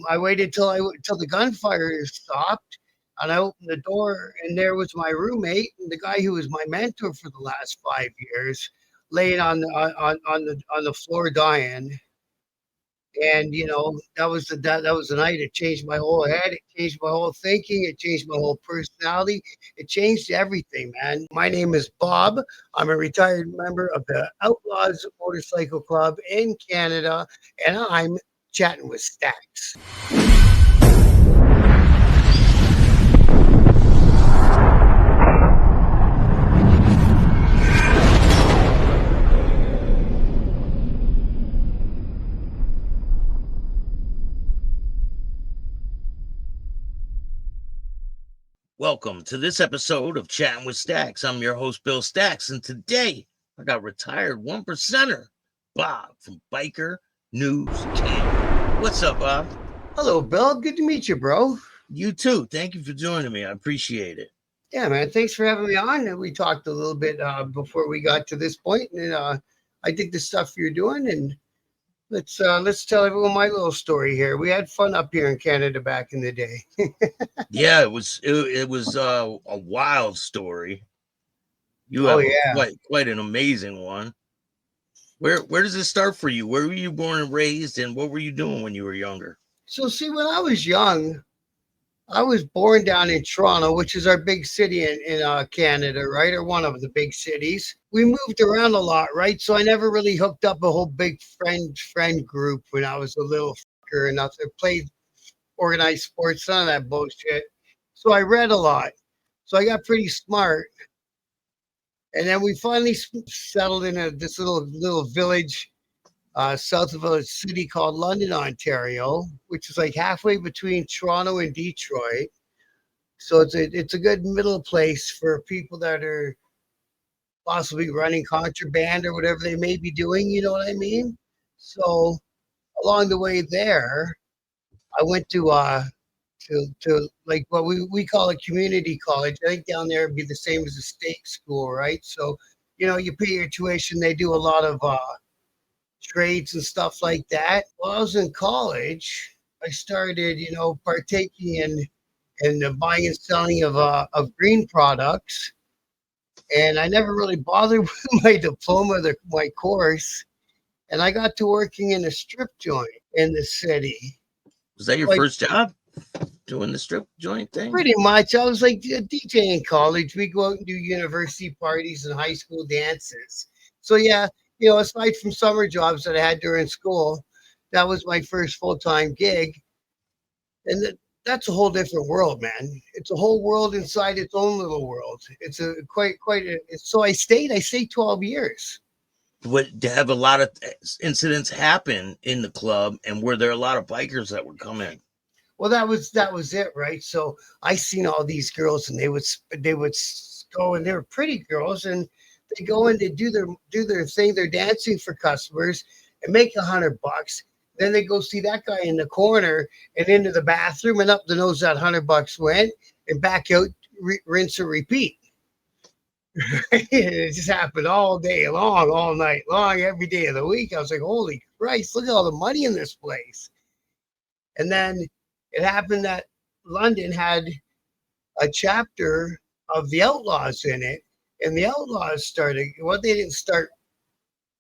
I waited till the gunfire stopped, and I opened the door, and there was my roommate and the guy who was my mentor for the last 5 years, laying on the floor dying. And that was the night. It changed my whole head. It changed my whole thinking. It changed my whole personality. It changed everything, man. My name is Bob. I'm a retired member of the Outlaws Motorcycle Club in Canada, and I'm chatting with Stacks. Welcome to this episode of Chatting with Stacks. I'm your host, Bill Stacks, and today I got retired 1%er, Bob from Biker News King. What's up, Bob? Hello, Bill. Good to meet you, bro. You too. Thank you for joining me. I appreciate it. Yeah, man. Thanks for having me on. And we talked a little bit before we got to this point, and I dig the stuff you're doing. And let's tell everyone my little story here. We had fun up here in Canada back in the day. Yeah, it was a wild story. You Oh have yeah. quite an amazing one. Where does it start for you? Where were you born and raised, and what were you doing when you were younger? So see, when I was young, I was born down in Toronto, which is our big city in Canada, right? Or one of the big cities. We moved around a lot, right? So I never really hooked up a whole big friend group when I was a little fucker and nothing. Played organized sports, none of that bullshit. So I read a lot. So I got pretty smart. And then we finally settled in this little village south of a city called London, Ontario, which is like halfway between Toronto and Detroit. So it's a good middle place for people that are possibly running contraband or whatever they may be doing. You know what I mean? So along the way there, I went to like what we call a community college. I think down there would be the same as a state school, right? So you pay your tuition. They do a lot of trades and stuff like that. While I was in college, I started, partaking in the buying and selling of green products, and I never really bothered with my diploma, my course, and I got to working in a strip joint in the city. Was that your Like first job, doing the strip joint thing? pretty much, I was like a DJ in college. We go out and do university parties and high school dances. So yeah, aside from summer jobs that I had during school, that was my first full time gig, and that's a whole different world, man. It's a whole world inside its own little world. It's a quite. So I stayed 12 years. What to have a lot of incidents happen in the club, and were there a lot of bikers that would come in? Well, that was it, right? So I seen all these girls, and they would go, and they were pretty girls, and they go in to do their thing. They're dancing for customers and make $100. Then they go see that guy in the corner and into the bathroom and up the nose that $100 went and back out, rinse and repeat. It just happened all day long, all night long, every day of the week. I was like, holy Christ, look at all the money in this place. And then it happened that London had a chapter of the Outlaws in it. And the Outlaws started, well, they didn't start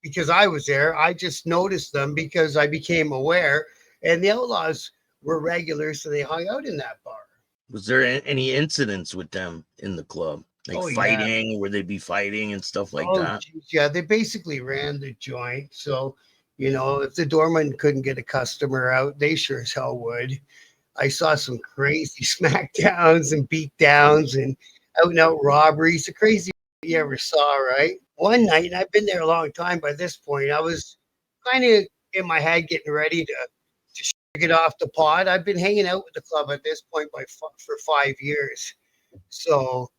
because I was there. I just noticed them because I became aware. And the Outlaws were regulars, so they hung out in that bar. Was there any incidents with them in the club, like Oh, yeah. fighting, where they'd be fighting and stuff like Oh, that? geez, yeah, they basically ran the joint. So, if the doorman couldn't get a customer out, they sure as hell would. I saw some crazy smackdowns and beatdowns and out and out robberies. The crazy you ever saw, right? One night, and I've been there a long time by this point, I was kind of in my head getting ready to get off the pod. I've been hanging out with the club at this point for 5 years. So,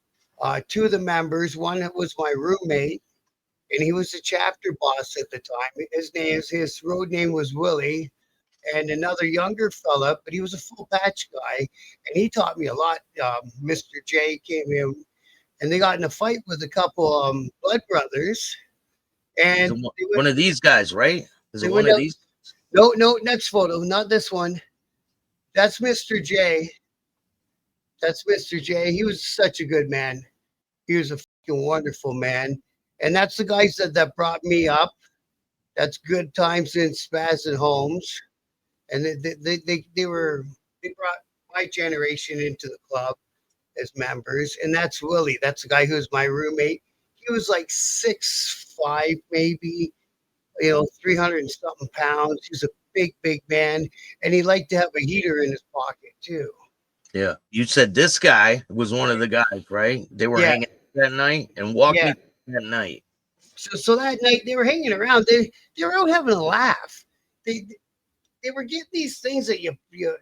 two of the members, one was my roommate, and he was the chapter boss at the time. His road name was Willie, and another younger fella, but he was a full patch guy, and he taught me a lot. Mr. J came in, and they got in a fight with a couple blood brothers, and One of these guys, right? Is they it went one of out. these? No, next photo, not this one. That's Mr. J. That's Mr. J. He was such a good man. He was a fucking wonderful man. And that's the guys that brought me up. That's Good Times in Spaz and Homes. And they brought my generation into the club as members. And that's Willie. That's the guy who was my roommate. He was like 6'5", maybe, 300 and something pounds. He's a big man. And he liked to have a heater in his pocket too. Yeah. You said this guy was one of the guys, right? They were hanging that night and walk me that night. So that night they were hanging around. They were out having a laugh. They were getting these things that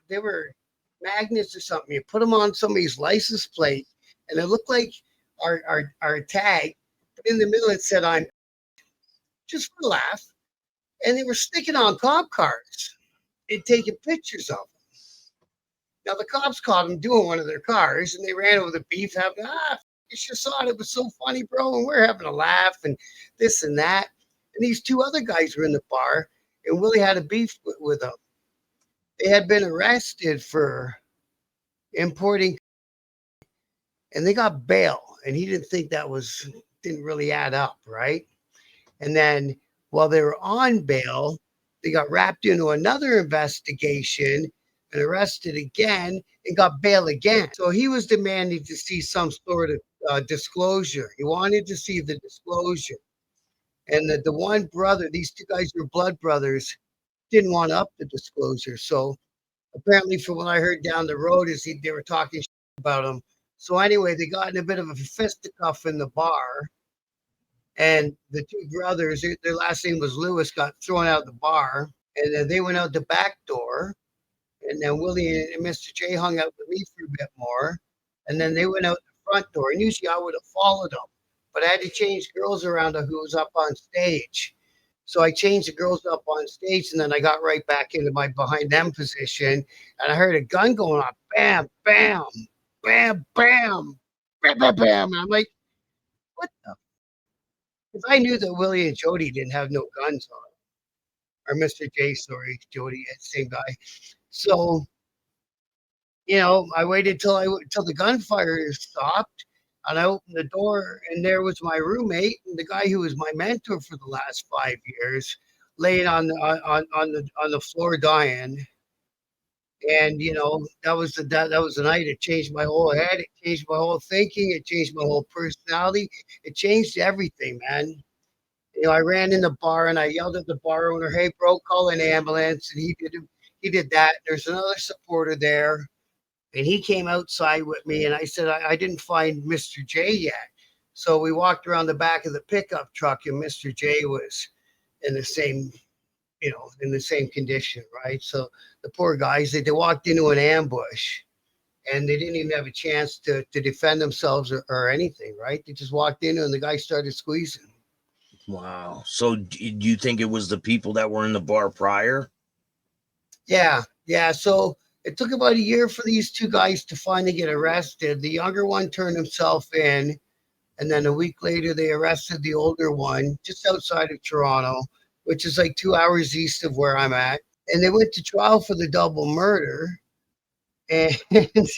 they were magnets or something. You put them on somebody's license plate, and it looked like our tag. But in the middle, it said "I'm," just for a laugh. And they were sticking on cop cars and taking pictures of them. Now the cops caught them doing one of their cars, and they ran over the beef, having you should have saw it. It was so funny, bro. And we're having a laugh and this and that. And these two other guys were in the bar, and Willie had a beef with them. They had been arrested for importing, and they got bail. And he didn't think didn't really add up, right? And then while they were on bail, they got wrapped into another investigation and arrested again and got bail again. So he was demanding to see some sort of disclosure. He wanted to see the disclosure. And the one brother, these two guys were blood brothers, didn't want up the disclosure. So apparently from what I heard down the road is they were talking about him. So anyway, they got in a bit of a fisticuff in the bar. And the two brothers, their last name was Lewis, got thrown out of the bar. And then they went out the back door. And then Willie and Mr. J hung out with me for a bit more. And then they went out the front door. And usually I would have followed them. But I had to change girls around who was up on stage. So I changed the girls up on stage. And then I got right back into my behind them position. And I heard a gun going off. Bam, bam, bam, bam, bam, bam, bam. And I'm like, what the? Because I knew that Willie and Jody didn't have no guns on. Or Mr. J, sorry, Jody, same guy. So, I waited till the gunfire stopped, and I opened the door, and there was my roommate and the guy who was my mentor for the last 5 years, laying on the floor dying. And that was the night. It changed my whole head. It changed my whole thinking. It changed my whole personality. It changed everything, man. I ran in the bar and I yelled at the bar owner, "Hey, bro, call an ambulance." And he did that. There's another supporter there, and he came outside with me. And I said, I didn't find Mr. J yet. So we walked around the back of the pickup truck, and Mr. J was in the same, in the same condition, right? So the poor guys, they walked into an ambush, and they didn't even have a chance to defend themselves or anything, right? They just walked in, and the guy started squeezing. Wow. So do you think it was the people that were in the bar prior? Yeah. So it took about a year for these two guys to finally get arrested. The younger one turned himself in, and then a week later they arrested the older one just outside of Toronto, which is like 2 hours east of where I'm at. And they went to trial for the double murder. And the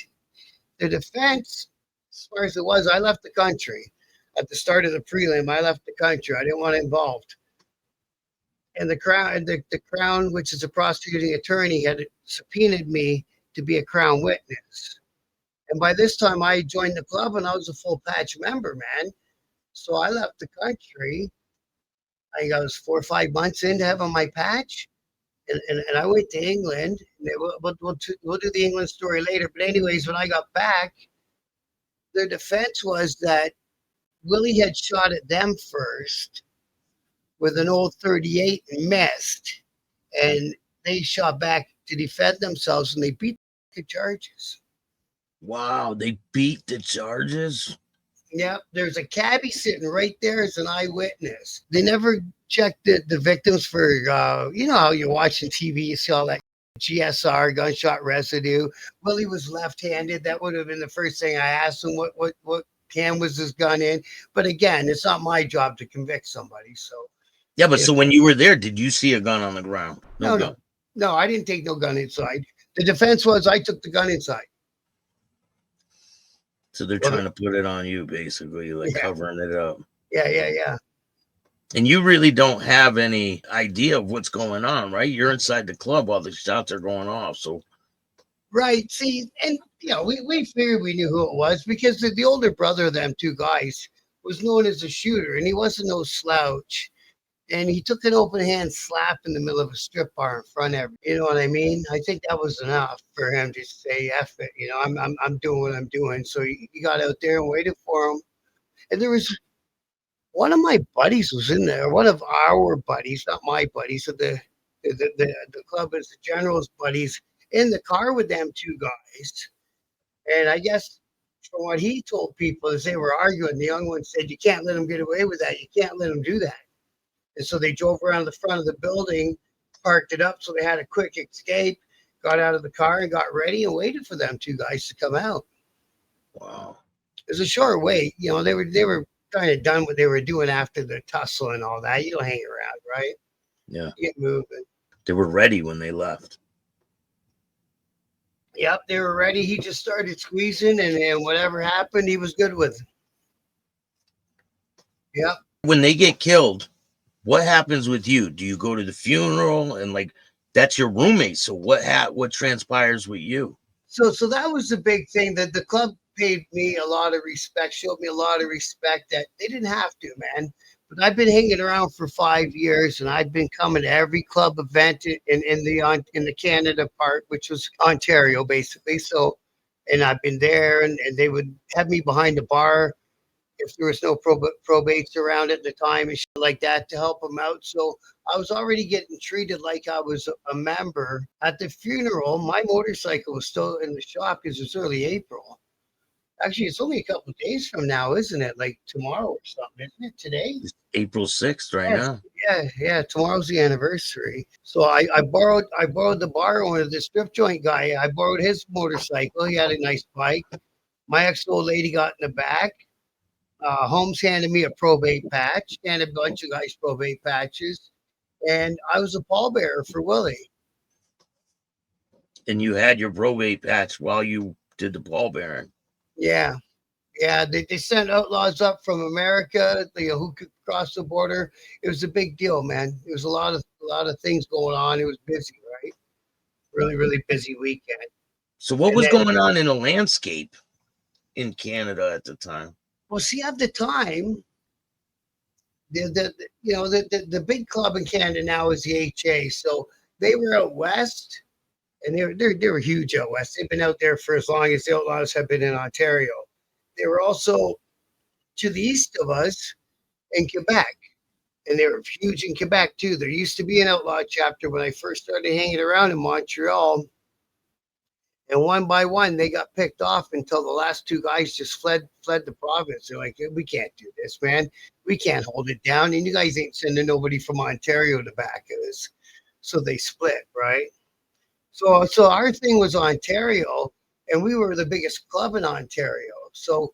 defense, as far as it was, I left the country. At the start of the prelim, I left the country. I didn't want involved. And the Crown, which is a prosecuting attorney, had subpoenaed me to be a Crown witness. And by this time, I joined the club and I was a full patch member, man. So I left the country. I think I was 4 or 5 months into having my patch. And I went to England. We'll do the England story later. But anyways, when I got back, their defense was that Willie had shot at them first with an old 38 and missed. And they shot back to defend themselves, and they beat the charges. Wow, they beat the charges? Yeah, there's a cabbie sitting right there as an eyewitness. They never checked the victims for, you know how you're watching TV, you see all that GSR, gunshot residue. Willie was left-handed. That would have been the first thing I asked him, what hand was his gun in? But again, it's not my job to convict somebody. So yeah, but so when you were there, did you see a gun on the ground? No, I didn't take no gun inside. The defense was I took the gun inside. So they're trying to put it on you, basically, like covering it up. Yeah. And you really don't have any idea of what's going on, right? You're inside the club while the shots are going off. So Right. See, and we figured we knew who it was because the older brother of them two guys was known as a shooter, and he wasn't no slouch. And he took an open hand slap in the middle of a strip bar in front of, you know what I mean? I think that was enough for him to say, F it, I'm doing what I'm doing. So he got out there and waited for him. And there was one of my buddies was in there, one of our buddies, not my buddies, so the club is the general's buddies in the car with them two guys. And I guess from what he told people as they were arguing, the young one said, you can't let him get away with that. You can't let him do that. And so they drove around the front of the building, parked it up so they had a quick escape, got out of the car and got ready and waited for them two guys to come out. Wow. It was a short wait. They were kind of done what they were doing after the tussle and all that. You don't hang around, right? Yeah. You get moving. They were ready when they left. Yep, they were ready. He just started squeezing, and whatever happened, he was good with. Yep. When they get killed, what happens with you? Do you go to the funeral and that's your roommate? So what transpires with you? So that was the big thing that the club paid me a lot of respect, showed me a lot of respect that they didn't have to, man. But I've been hanging around for 5 years, and I've been coming to every club event in the Canada part, which was Ontario basically. So, and I've been there, and they would have me behind the bar if there was no probates around at the time and shit like that to help them out. So I was already getting treated like I was a member. At the funeral, my motorcycle was still in the shop because it's early April. Actually, it's only a couple of days from now, isn't it? Like tomorrow or something, isn't it? Today? It's April 6th right now. Yeah. Tomorrow's the anniversary. So I borrowed the bar owner, the strip joint guy. I borrowed his motorcycle. He had a nice bike. My ex-old lady got in the back. Holmes handed me a probate patch and a bunch of guys' probate patches. And I was a pallbearer for Willie. And you had your probate patch while you did the pallbearing. Yeah. They sent outlaws up from America, who could cross the border. It was a big deal, man. There was a lot of things going on. It was busy, right? Really, really busy weekend. So what was going on in the landscape in Canada at the time? Well, see, at the time, the big club in Canada now is the HA. So they were out west, and they were huge out west. They've been out there for as long as the Outlaws have been in Ontario. They were also to the east of us in Quebec, and they were huge in Quebec too. There used to be an outlaw chapter when I first started hanging around in Montreal, and one by one they got picked off until the last two guys just fled the province. They're like, we can't do this, man. We can't hold it down, and you guys ain't sending nobody from Ontario to back us. So they split, right? So our thing was Ontario, and we were the biggest club in Ontario. So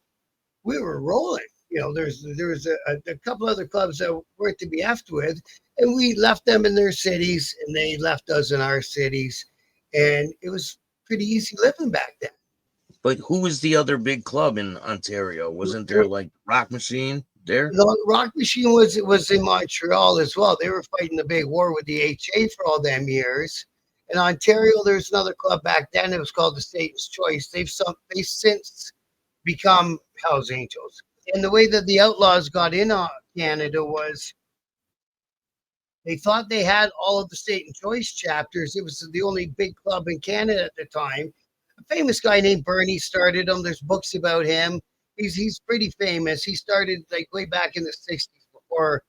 we were rolling. There was a couple other clubs that weren't to be effed with, and we left them in their cities, and they left us in our cities, and it was pretty easy living back then. But who was the other big club in Ontario? Wasn't there Rock Machine there? No, Rock Machine was in Montreal as well. They were fighting the big war with the HA for all them years. In Ontario, there's another club back then. It was called the Satan's Choice. They've since become Hell's Angels. And the way that the Outlaws got in Canada was they thought they had all of the Satan's Choice chapters. It was the only big club in Canada at the time. A famous guy named Bernie started them. There's books about him. He's pretty famous. He started way back in the 60s before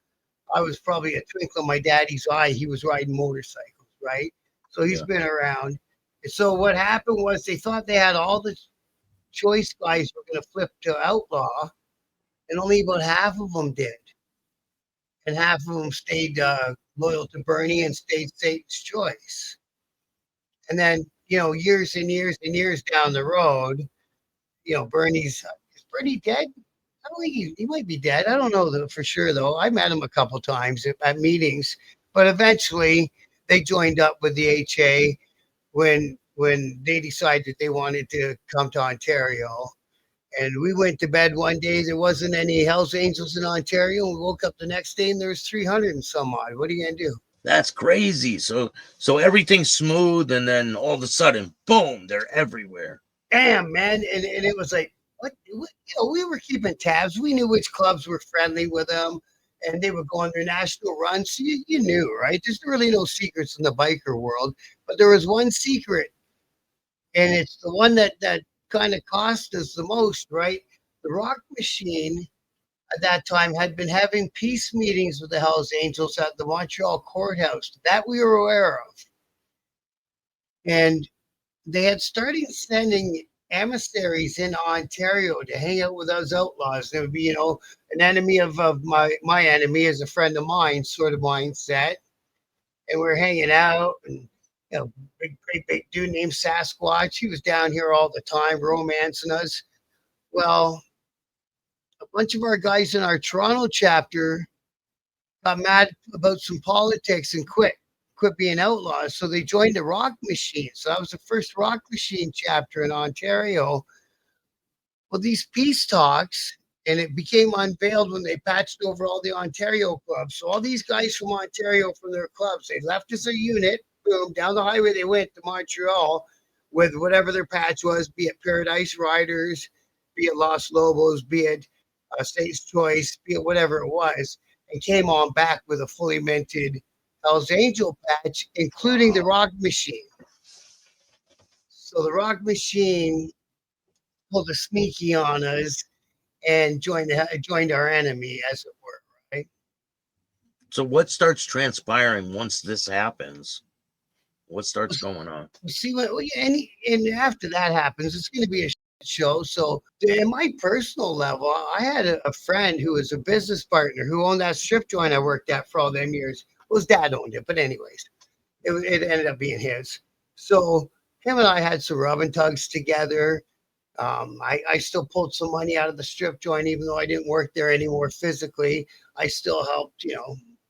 I was probably a twinkle in my daddy's eye. He was riding motorcycles, right? So he's been around. And so what happened was they thought they had all the choice guys were going to flip to outlaw, and only about half of them did. And half of them stayed loyal to Bernie and stayed Satan's Choice. And then, years and years and years down the road, Bernie's pretty dead. I don't think he might be dead. I don't know for sure, though. I met him a couple times at meetings, but eventually they joined up with the HA when when they decided they wanted to come to Ontario. And we went to bed one day. There wasn't any Hells Angels in Ontario. We woke up the next day and there was 300 and some odd. What are you gonna do? That's crazy. So everything's smooth, and then all of a sudden, boom, they're everywhere. Damn, man. And it was like, what? We were keeping tabs. We knew which clubs were friendly with them, and they would go on their national runs. So you knew, right? There's really no secrets in the biker world, but there was one secret, and it's the one that kind of cost us the most, right? The Rock Machine at that time had been having peace meetings with the Hells Angels at the Montreal courthouse. That we were aware of. And they had started sending emissaries in Ontario to hang out with those outlaws. There would be, an enemy of my enemy is a friend of mine sort of mindset. And we're hanging out and great big dude named Sasquatch. He was down here all the time, romancing us. Well, a bunch of our guys in our Toronto chapter got mad about some politics and quit being outlaws. So they joined the Rock Machine. So that was the first Rock Machine chapter in Ontario. Well, these peace talks, and it became unveiled when they patched over all the Ontario clubs. So all these guys from Ontario, from their clubs, they left as a unit. Boom, down the highway they went to Montreal with whatever their patch was, be it Paradise Riders, be it Los Lobos, be it State's Choice, be it whatever it was, and came on back with a fully minted Hells Angel patch, including the Rock Machine. So the Rock Machine pulled a sneaky on us and joined our enemy, as it were, right? So what starts transpiring once this happens? What starts going on? See, and after that happens, it's going to be a show. So, in my personal level, I had a friend who was a business partner who owned that strip joint I worked at for all them years. Well, his dad owned it, but anyways, it ended up being his. So him and I had some rub and tugs together. I still pulled some money out of the strip joint, even though I didn't work there anymore physically. I still helped,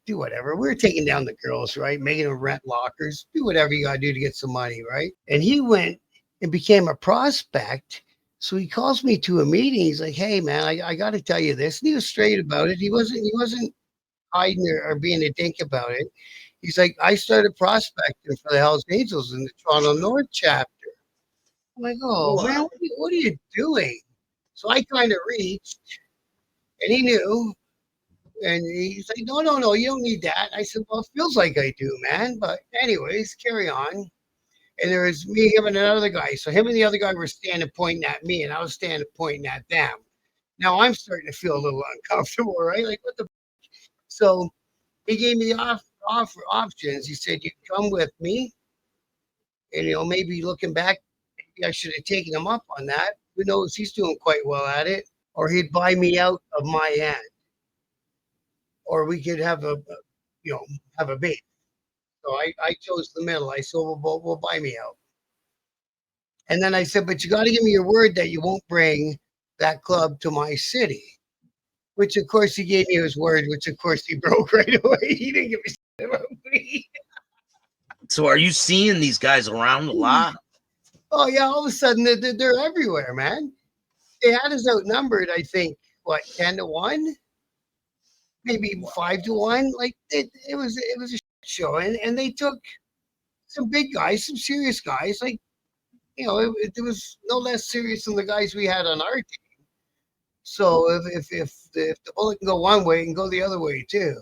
do whatever. We were taking down the girls, right? Making them rent lockers, do whatever you got to do to get some money, right? And he went and became a prospect. So he calls me to a meeting. He's like, "Hey, man, I got to tell you this." And he was straight about it. He wasn't hiding or being a dink about it. He's like, "I started prospecting for the Hells Angels in the Toronto North chapter." I'm like, "Oh, man, what are you doing?" So I kind of reached, and he knew. And he's like, no, you don't need that. I said, "Well, it feels like I do, man. But anyways, carry on." And there was me, him, and another guy. So him and the other guy were standing pointing at me, and I was standing pointing at them. Now I'm starting to feel a little uncomfortable, right? Like, what the? So he gave me the options. He said, "You come with me." And, maybe looking back, maybe I should have taken him up on that. Who knows? He's doing quite well at it. Or he'd buy me out of my end. Or we could have a bait. So I chose the middle. I said, "We'll buy me out." And then I said, "But you got to give me your word that you won't bring that club to my city." Which, of course, he gave me his word, which, of course, he broke right away. He didn't give a shit about me. So are you seeing these guys around a lot? Oh, yeah, all of a sudden, they're everywhere, man. They had us outnumbered, I think, 10-1? Maybe 5-1. Like, it was a show. And they took some big guys, some serious guys. Like, it was no less serious than the guys we had on our team. So if the bullet can go one way, it can go the other way too.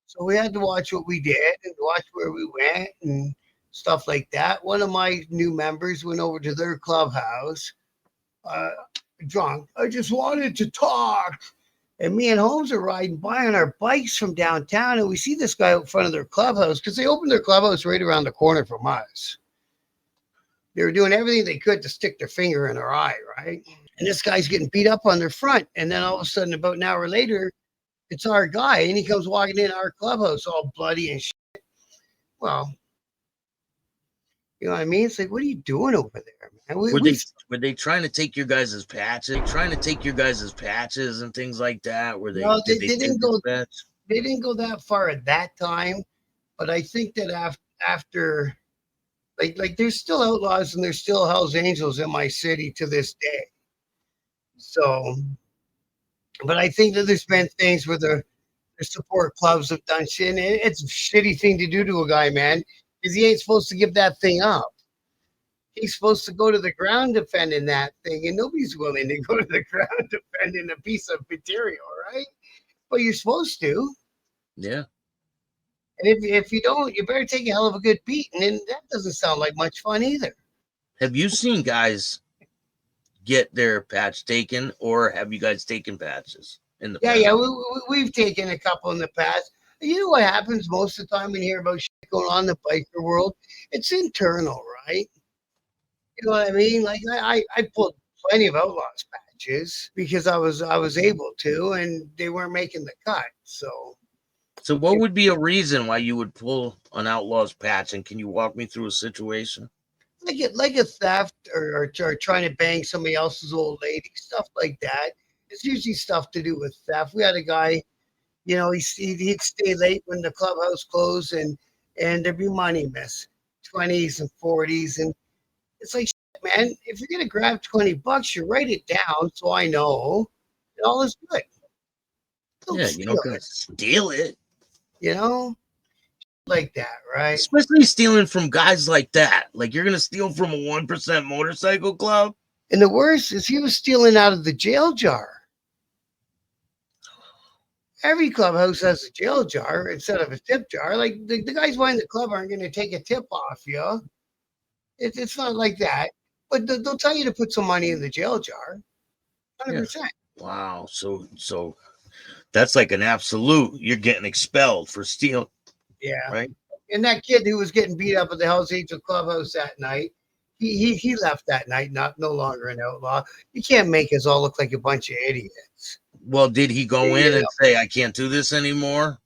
So we had to watch what we did and watch where we went and stuff like that. One of my new members went over to their clubhouse, drunk. "I just wanted to talk." And me and Holmes are riding by on our bikes from downtown, and we see this guy out front of their clubhouse because they opened their clubhouse right around the corner from us. They were doing everything they could to stick their finger in our eye, right? And this guy's getting beat up on their front. And then all of a sudden, about an hour later, it's our guy, and he comes walking in our clubhouse all bloody and shit. Well, you know what I mean? It's like, what are you doing over there, man? Were they trying to take your guys' patches? Trying to take your guys' patches and things like that? Were they? No, Did they didn't go. They didn't go that far at that time, but I think that after Like there's still outlaws and there's still Hell's Angels in my city to this day. So, but I think that there's been things where the support clubs have done shit. And it's a shitty thing to do to a guy, man, because he ain't supposed to give that thing up. He's supposed to go to the ground defending that thing, and nobody's willing to go to the ground defending a piece of material, right? But you're supposed to. Yeah. And if you don't, you better take a hell of a good beating, and that doesn't sound like much fun either. Have you seen guys get their patch taken, or have you guys taken patches in the past? Yeah, we've taken a couple in the past. You know what happens most of the time when you hear about shit going on in the biker world? It's internal, right? You know what I mean? Like I pulled plenty of outlaws patches because I was able to, and they weren't making the cut. So what would be a reason why you would pull an outlaws patch? And can you walk me through a situation? like a theft or trying to bang somebody else's old lady, stuff like that. It's usually stuff to do with theft. We had a guy, you know, he'd stay late when the clubhouse closed, and there'd be money miss, 20s and 40s, and it's like, shit, man, if you're gonna grab $20, you write it down so I know, and all is good. Don't Yeah, you're not gonna steal it. You know, like that, right? Especially stealing from guys like that. Like you're gonna steal from a 1% motorcycle club. And the worst is he was stealing out of the jail jar. Every clubhouse has a jail jar instead of a tip jar. Like the guys behind the club aren't going to take a tip off you. It's not like that. But they'll tell you to put some money in the jail jar. 100%. Yeah. Wow. So that's like an absolute. You're getting expelled for stealing. Yeah. Right. And that kid who was getting beat up at the Hell's Angel clubhouse that night, he left that night, no longer an outlaw. You can't make us all look like a bunch of idiots. Well, did he go in and say, I can't do this anymore?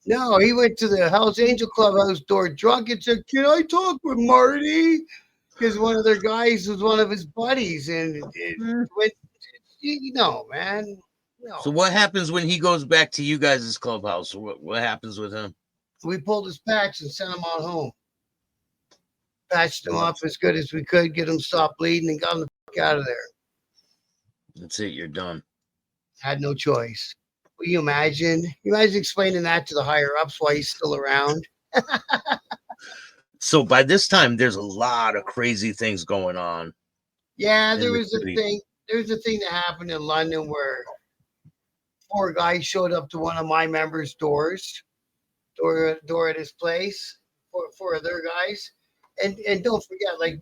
No, he went to the Hell's Angel clubhouse door drunk and said, can I talk with Marty? Because one of their guys was one of his buddies. And it went, no, man. No. So what happens when he goes back to you guys' clubhouse? What happens with him? We pulled his patch and sent him on home. Patched him up as good as we could, get him stopped bleeding, and got him the fuck out of there. That's it. You're done. Had no choice. Will you imagine? You imagine explaining that to the higher ups why he's still around? So by this time, there's a lot of crazy things going on. Yeah, there was a thing. There's a thing that happened in London where 4 guys showed up to one of my members' door at his place, 4 of their guys, and don't forget, like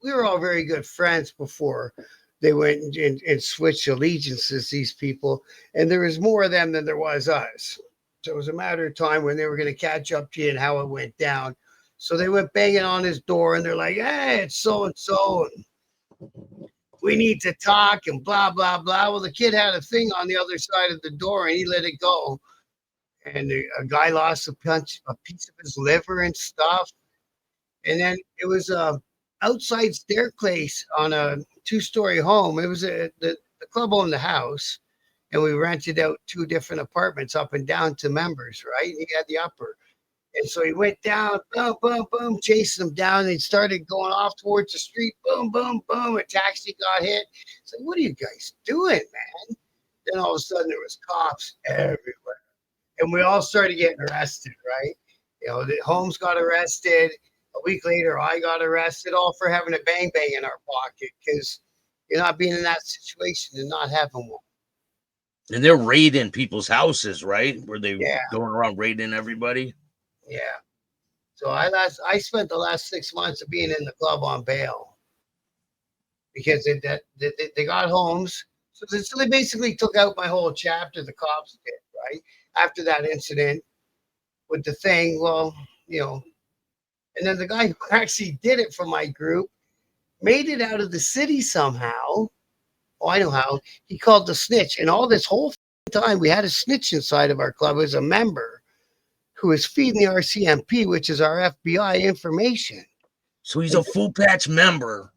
we were all very good friends before they went and switched allegiances, these people, and there was more of them than there was us. So it was a matter of time when they were going to catch up to you and how it went down. So they went banging on his door and they're like, hey, it's so-and-so, and we need to talk and blah, blah, blah. Well, the kid had a thing on the other side of the door and he let it go. And a guy lost a piece of his liver and stuff. And then it was a outside staircase on a 2-story home. It was the club owned the house, and we rented out 2 different apartments up and down to members, right? He had the upper. And so he went down, boom, boom, boom, chasing them down. And he started going off towards the street, boom, boom, boom. A taxi got hit. It's like, what are you guys doing, man? Then all of a sudden there was cops everywhere. And we all started getting arrested, right? You know, Holmes got arrested. A week later, I got arrested, all for having a bang bang in our pocket because you're not being in that situation and not having one. And they're raiding people's houses, right? Were they going around raiding everybody? Yeah. So I spent the last 6 months of being in the club on bail because they got Holmes. So they basically took out my whole chapter, the cops did, right? After that incident with the thing, well, you know, and then the guy who actually did it for my group made it out of the city somehow. Oh, I know how. He called the snitch. And all this whole time, we had a snitch inside of our club as a member who was feeding the RCMP, which is our FBI information. So he's a full patch member.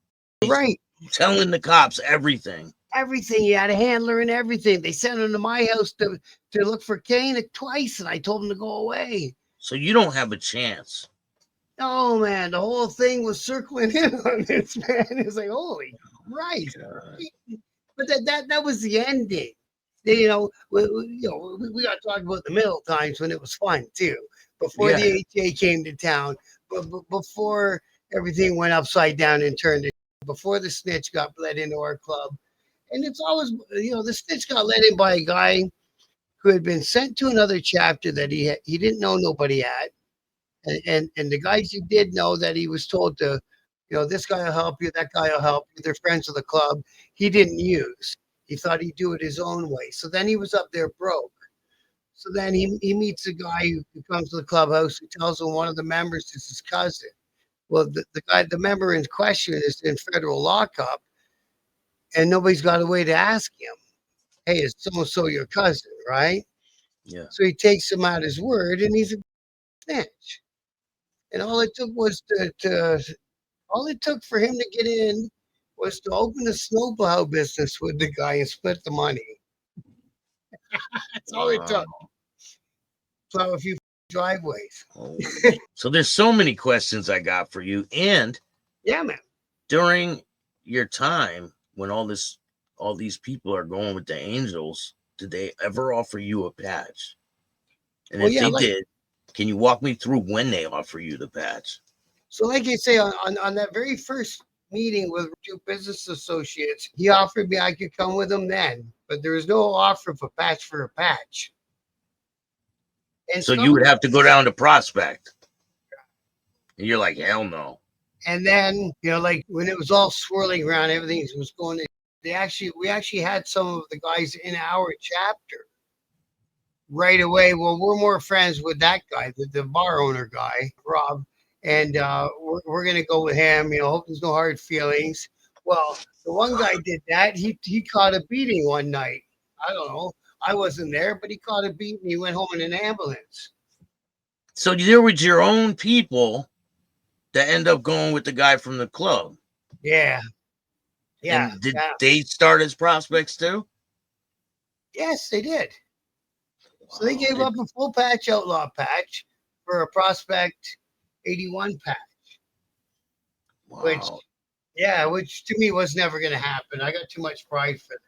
Right. Telling the cops everything. Everything. He had a handler and everything. They sent him to my house to look for Kane twice, and I told him to go away. So you don't have a chance. Oh man, the whole thing was circling in on this, man. It's like, holy Christ. God. But that was the ending. We got to talk about the middle times when it was fun too. Before Yeah. the HA came to town, but before everything went upside down and turned to, before the snitch got let into our club. And it's always, the snitch got let in by a guy who had been sent to another chapter that he didn't know nobody at. And the guys he did know that he was told to, this guy will help you, that guy will help you. They're friends of the club. He didn't use. He thought he'd do it his own way. So then he was up there broke. So then he meets a guy who comes to the clubhouse who tells him one of the members is his cousin. Well, the member in question is in federal lockup, and nobody's got a way to ask him, hey, is so and so your cousin, right? Yeah. So he takes him at his word, and he's a snitch. And all it took was all it took for him to get in was to open a snowplow business with the guy and split the money. That's all it took. Plow a few driveways. Oh. So there's so many questions I got for you. And yeah, man. During your time when all these people are going with the Angels, did they ever offer you a patch? And if they did, can you walk me through when they offer you the patch? So like I say, on that very first meeting with two business associates, he offered me I could come with him then, but there was no offer of a patch for a patch. And so you would have to go down to Prospect. And you're like, hell no. And then, like when it was all swirling around, everything was going, we actually had some of the guys in our chapter right away. Well, we're more friends with that guy, the bar owner guy, Rob. And we're going to go with him, hope there's no hard feelings. Well, the one guy did that. He caught a beating one night. I don't know. I wasn't there, but he caught a beating. He went home in an ambulance. So there was your own people that end up going with the guy from the club. Yeah. Yeah. And did they start as prospects too? Yes, they did. So they gave up a full patch outlaw patch for a prospect 81 patch. Wow. Which to me was never going to happen. I got too much pride for that.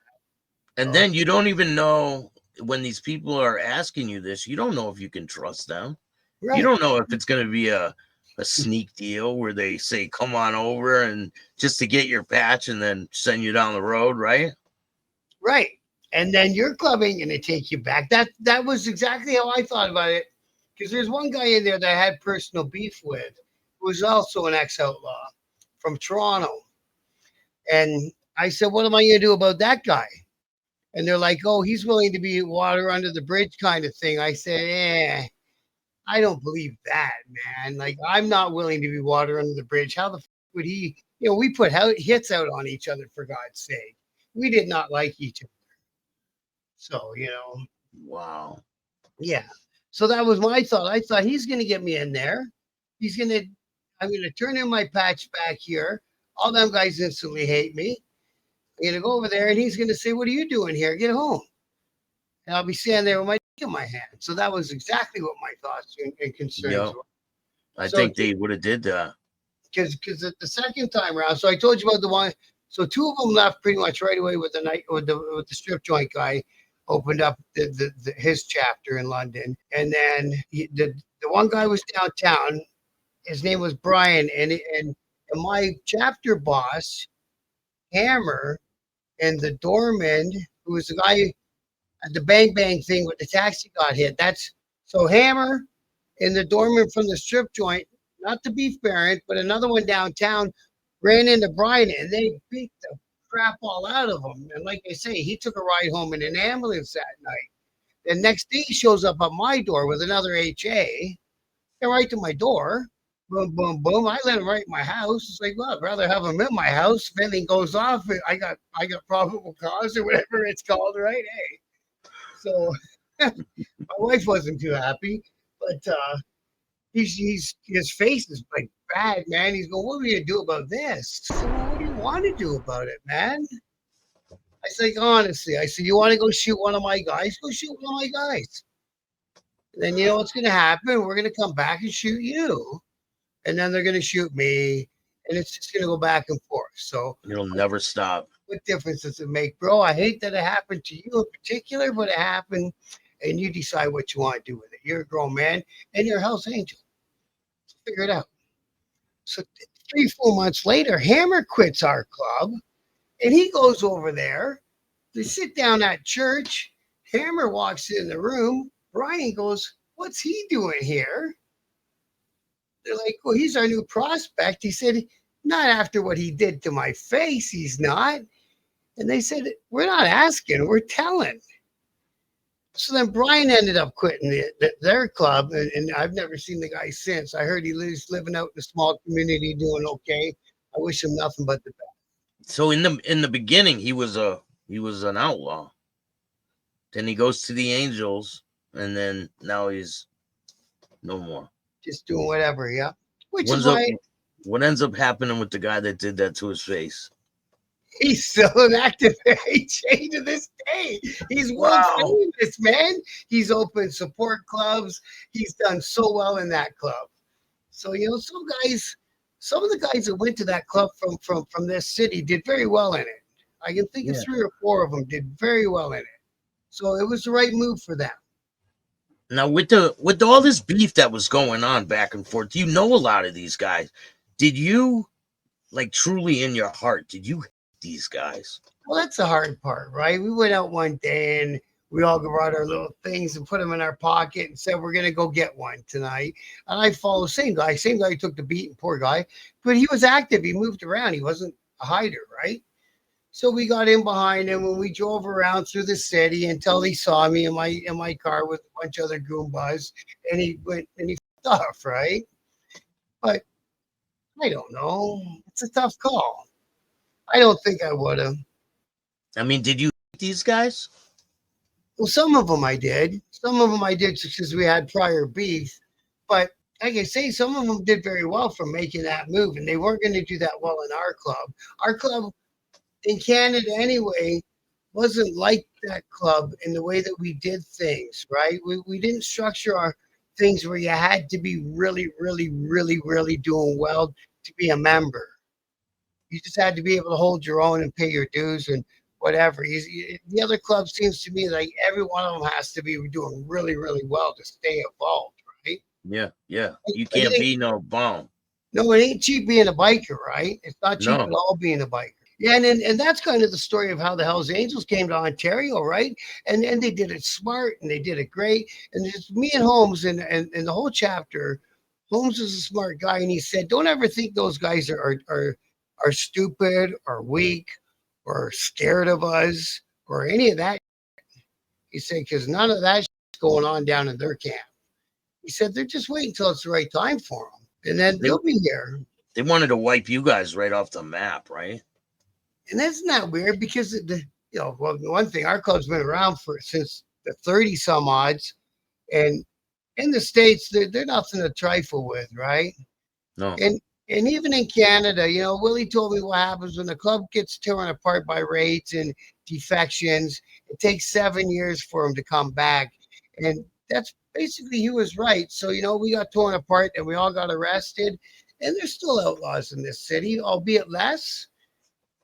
And then you don't even know when these people are asking you this, you don't know if you can trust them. Right. You don't know if it's going to be a sneak deal where they say, come on over and just to get your patch and then send you down the road, right? Right. And then your club ain't going to take you back. That was exactly how I thought about it. Because there's one guy in there that I had personal beef with, who was also an ex-outlaw from Toronto. And I said, what am I going to do about that guy? And they're like, oh, he's willing to be water under the bridge kind of thing. I said, I don't believe that, man. Like, I'm not willing to be water under the bridge. How the f would he? We put hits out on each other, for God's sake. We did not like each other. So, Wow. Yeah. So that was my thought. I thought he's going to get me in there. I'm going to turn in my patch back here. All them guys instantly hate me. I'm going to go over there and he's going to say, what are you doing here? Get home. And I'll be standing there with my dick in my hand. So that was exactly what my thoughts and concerns were. I think they would have did that. Because the second time around, so I told you about the one. So two of them left pretty much right away with the strip joint guy. Opened up his chapter in London, and then the one guy was downtown. His name was Brian, and my chapter boss, Hammer, and the doorman, who was the guy at the Bang Bang thing with the taxi got hit. So Hammer and the doorman from the strip joint, not the Beef Baron, but another one downtown, ran into Brian, and they beat the crap all out of him. And like I say, he took a ride home in an ambulance that night. The next day he shows up at my door with another HA. Came right to my door. Boom, boom, boom. I let him right in my house. It's like, well, I'd rather have him in my house. If anything goes off, I got probable cause or whatever it's called, right? Hey. So my wife wasn't too happy, but his face is like bad, man. He's going, what are we gonna do about this? I said, well, what do you want to do about it, man? I said, honestly, you want to go shoot one of my guys? Go shoot one of my guys. And then you know what's gonna happen? We're gonna come back and shoot you. and then they're going to shoot me, and it's just going to go back and forth. So It'll never stop. what difference does it make, bro? I hate that it happened to you in particular, but it happened, and you decide what you want to do with it. You're a grown man, and you're a Hell's Angel. Figure it out. So 3 4 months later, Hammer quits our club, and he goes over there. They sit down at church. Hammer walks in the room. Brian goes, "What's he doing here?" They're like, "Well, he's our new prospect." He said, "Not after what he did to my face, he's not." And they said, "We're not asking, we're telling." So then Brian ended up quitting their club, and I've never seen the guy since. I heard he lives living out in a small community, doing okay. I wish him nothing but the best. So in the beginning, he was an outlaw. Then he goes to the Angels, and then now he's no more. Just doing whatever, yeah. Which What's is up, why what ends up happening with the guy that did that to his face? he's still an active AJ to this day. He's world famous, man. He's opened support clubs. He's done so well in that club. So some of the guys that went to that club from this city did very well in it. I can think of 3 or 4 of them did very well in it. So it was the right move for them. Now with all this beef that was going on back and forth, you know a lot of these guys. Did you, like, truly in your heart, did you hate these guys? Well, that's the hard part, right? We went out one day and we all brought our little things and put them in our pocket and said, we're going to go get one tonight. And I followed the same guy who took the beating, poor guy. But he was active. He moved around. He wasn't a hider, right? So we got in behind him when we drove around through the city until he saw me in my car with a bunch of other Goombas, and he went and he fucked off, right? But I don't know. It's a tough call. I don't think I would have. I mean, did you hate these guys? Well, some of them I did. Some of them I did because we had prior beef. But like I say, some of them did very well for making that move, and they weren't going to do that well in our club. Our club in Canada anyway wasn't like that club in the way that we did things, right? We didn't structure our things where you had to be really, really, really, really doing well to be a member. You just had to be able to hold your own and pay your dues and whatever. The other club seems to me like every one of them has to be doing really, really well to stay involved, right? Yeah. You can't be no bum. No, it ain't cheap being a biker, right? It's not cheap No. at all being a biker. Yeah, and that's kind of the story of how the Hells Angels came to Ontario, right? And they did it smart and they did it great. And it's me and Holmes and the whole chapter. Holmes is a smart guy, and he said, "Don't ever think those guys are stupid or weak or scared of us or any of that." He said, "Because none of that is going on down in their camp." He said, "They're just waiting until it's the right time for them, and then they'll be here." They wanted to wipe you guys right off the map, right? And that's not weird because well, one thing, our club's been around since the 30 some odds, and in the States, they're nothing to trifle with, right? No. And even in Canada, Willie told me what happens when the club gets torn apart by raids and defections. It takes 7 years for them to come back, and that's basically he was right. So we got torn apart and we all got arrested, and there's still outlaws in this city, albeit less.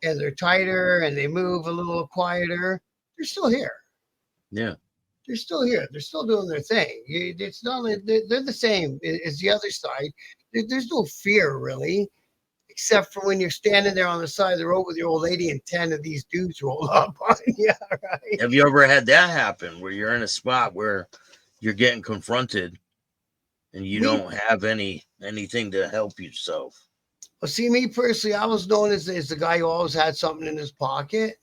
And they're tighter and they move a little quieter. They're still here. Yeah. They're still here. They're still doing their thing. It's not like they're the same as the other side. There's no fear really, except for when you're standing there on the side of the road with your old lady and 10 of these dudes roll up on you, right? Have you ever had that happen where you're in a spot where you're getting confronted and you don't have anything to help yourself? Well, see, me personally, I was known as the guy who always had something in his pocket.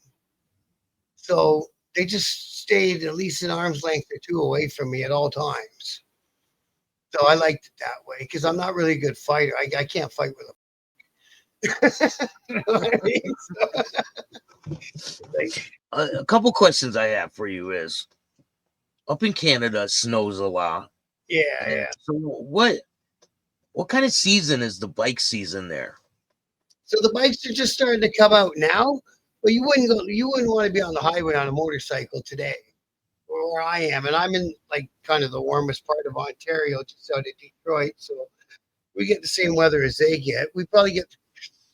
So they just stayed at least an arm's length or two away from me at all times. So I liked it that way because I'm not really a good fighter. I can't fight with a you know what I mean? A couple questions I have for you is, up in Canada, snows a lot. Yeah. So what kind of season is the bike season there? So the bikes are just starting to come out now, but you wouldn't want to be on the highway on a motorcycle today, where I am, and I'm in like kind of the warmest part of Ontario, just out of Detroit. So We get the same weather as they get. We probably get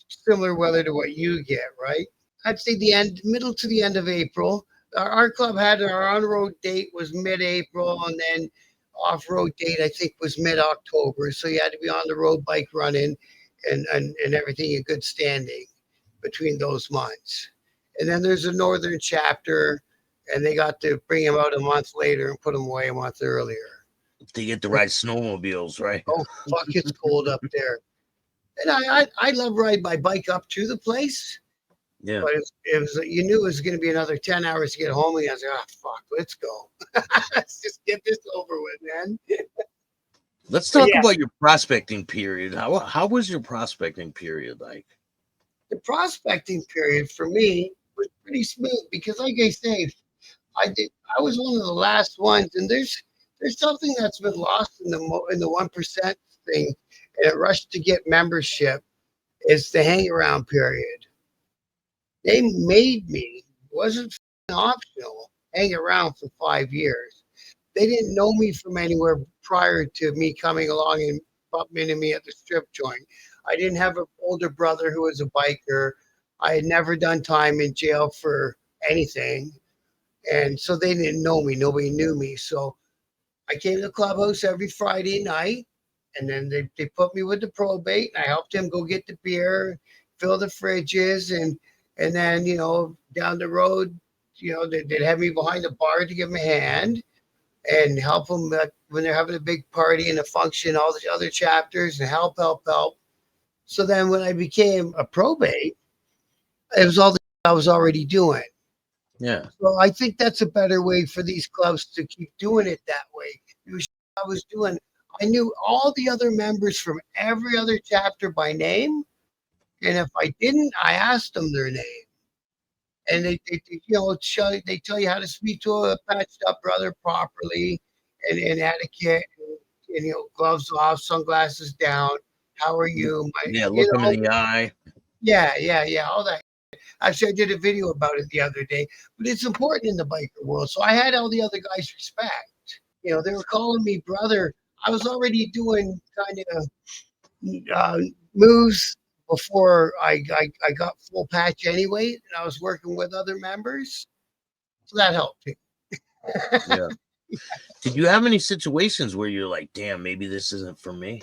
similar weather to what you get, right? I'd say the end, middle to the end of April. Our club had our on-road date was mid-April, and then off-road date I think was mid-October. So you had to be on the road bike running, and everything in good standing between those months. And then there's a northern chapter, and they got to bring him out a month later and put him away a month earlier. They get to ride snowmobiles, right? Oh fuck, it's cold up there. And I love riding my bike up to the place. Yeah. But it was you knew it was going to be another 10 hours to get home. And I was like, oh, fuck, let's go. Let's just get this over with, man. Let's talk Yeah, about your prospecting period. How was your prospecting period like? the prospecting period for me was pretty smooth because, like I say, I was one of the last ones, and there's something that's been lost in the 1% thing, and it rushed to get membership. Is the hang around period. They made me, it wasn't optional, hang around for 5 years. They didn't know me from anywhere prior to me coming along and bumping into me at the strip joint. I didn't have an older brother who was a biker. I had never done time in jail for anything. And so they didn't know me. Nobody knew me. So I came to the clubhouse every Friday night, and then they put me with the probate. And I helped him go get the beer, fill the fridges, and then down the road, they'd have me behind the bar to give them a hand and help them when they're having a big party and a function, all the other chapters, and help. So then when I became a probate, it was all the I was already doing. Yeah. So I think that's a better way for these clubs to keep doing it that way. It was I was doing. I knew all the other members from every other chapter by name, and if I didn't, I asked them their name. And they tell you how to speak to a patched up brother properly, and etiquette, and gloves off, sunglasses down. How are you? Yeah, look them in the eye. Yeah, all that. Actually, I did a video about it the other day, but it's important in the biker world. So I had all the other guys respect. They were calling me brother. I was already doing kind of moves before I got full patch anyway, and I was working with other members, so that helped too. Yeah. Did you have any situations where you're like, damn, maybe this isn't for me?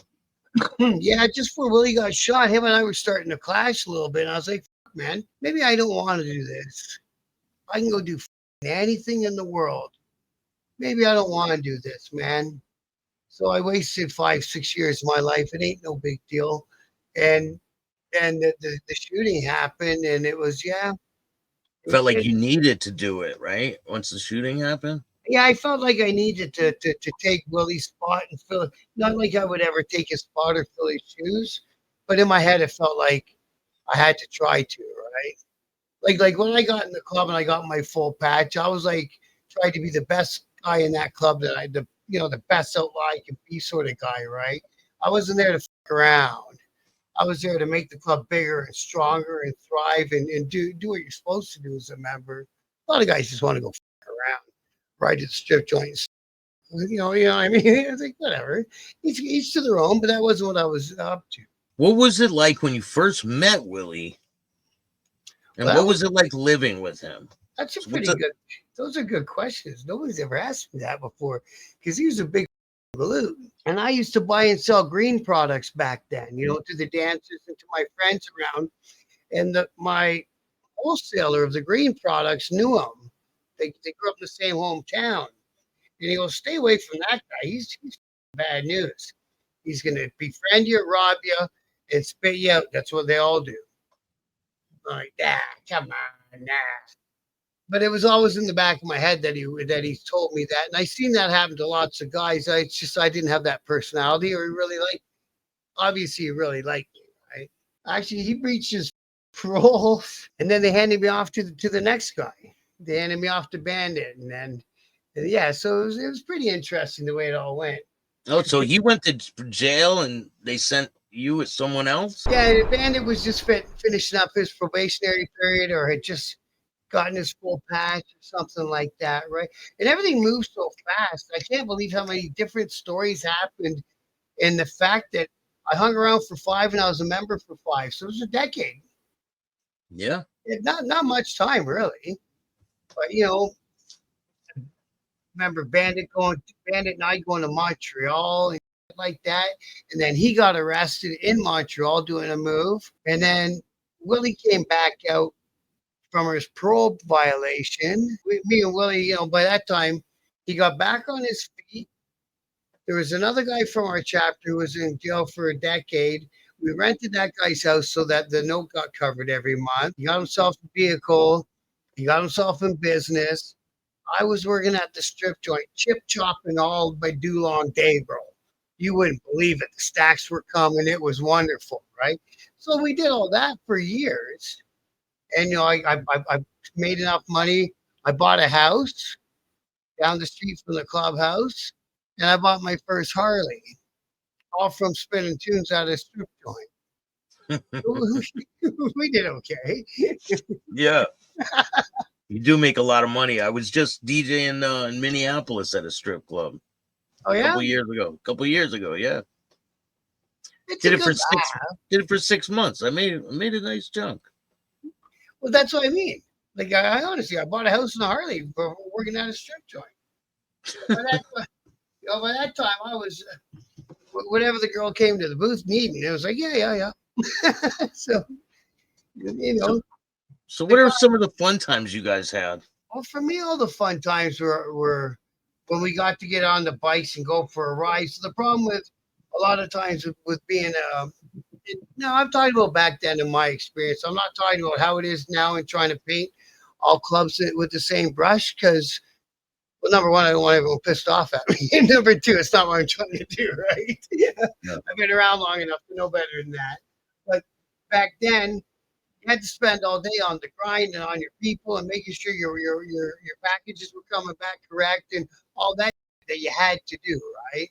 Yeah, just before Willie got shot, him and I were starting to clash a little bit, and I was like, man, maybe I don't want to do this. I can go do anything in the world. Maybe I don't want to do this, man. So I wasted 5, 6 years of my life. It ain't no big deal. And the shooting happened, and it was Felt like you needed to do it, right? Once the shooting happened? yeah. I felt like I needed to take Willie's spot and fill it. Not like I would ever take his spot or fill his shoes, but in my head, it felt like I had to try to, right? Like when I got in the club and I got my full patch, I was like tried to be the best guy in that club that the best outlaw I could be sort of guy, right? I wasn't there to fuck around. I was there to make the club bigger and stronger and thrive and do what you're supposed to do as a member. A lot of guys just want to go fuck around, ride to the strip joints. You know what I mean? It's like whatever. Each to their own, but that wasn't what I was up to. What was it like when you first met Willie? And Well, what was it like living with him? that's a So pretty good. Those are good questions. Nobody's ever asked me that before because he was a big galoot. And I used to buy and sell green products back then, to the dancers and to my friends around. And my wholesaler of the green products knew him. They grew up in the same hometown. And he goes, stay away from that guy. He's bad news. He's going to befriend you, rob you, and spit you out. That's what they all do. I'm like, come on, nah. But it was always in the back of my head that he told me that, and I seen that happen to lots of guys. It's just I didn't have that personality, or he really liked. Obviously, he really liked me, right? Actually, he breached his parole, and then they handed me off to the next guy. They handed me off to Bandit, and then yeah, so it was pretty interesting the way it all went. Oh, so he went to jail and they sent you with someone else? Yeah, Bandit was just finishing up his probationary period, or had just gotten his full patch or something like that, right? And everything moves so fast. I can't believe how many different stories happened, and the fact that I hung around for 5 and I was a member for 5. So it was a decade. Yeah. Not much time really. But remember Bandit and I going to Montreal and like that. And then he got arrested in Montreal doing a move. And then Willie came back out from his parole violation. Me and Willie, by that time, he got back on his feet. There was another guy from our chapter who was in jail for a decade. We rented that guy's house so that the note got covered every month. He got himself a vehicle. He got himself in business. I was working at the strip joint, chip chopping all by do long day, bro. You wouldn't believe it. The stacks were coming. It was wonderful, right? So we did all that for years. And I made enough money. I bought a house down the street from the clubhouse, and I bought my first Harley, all from spinning tunes out of a strip joint. We did okay. Yeah. You do make a lot of money. I was just DJing in Minneapolis at a strip club. Oh A yeah, couple years ago. Yeah. it's Did a it for good six. laugh. Did it for 6 months. I made a nice chunk. Well, that's what I mean. Like I honestly, I bought a house in a Harley for working at a strip joint. By that, by that time, I was whatever the girl came to the booth needing. It was like, yeah. So So, so the what are guy. some of the fun times you guys had? Well, for me, all the fun times were when we got to get on the bikes and go for a ride. So the problem with a lot of times with being no, I'm talking about back then in my experience. I'm not talking about how it is now and trying to paint all clubs with the same brush because, well, number one, I don't want everyone pissed off at me. And number two, it's not what I'm trying to do, right? Yeah. I've been around long enough to know better than that. But back then, you had to spend all day on the grind and on your people and making sure your packages were coming back correct and all that you had to do, right?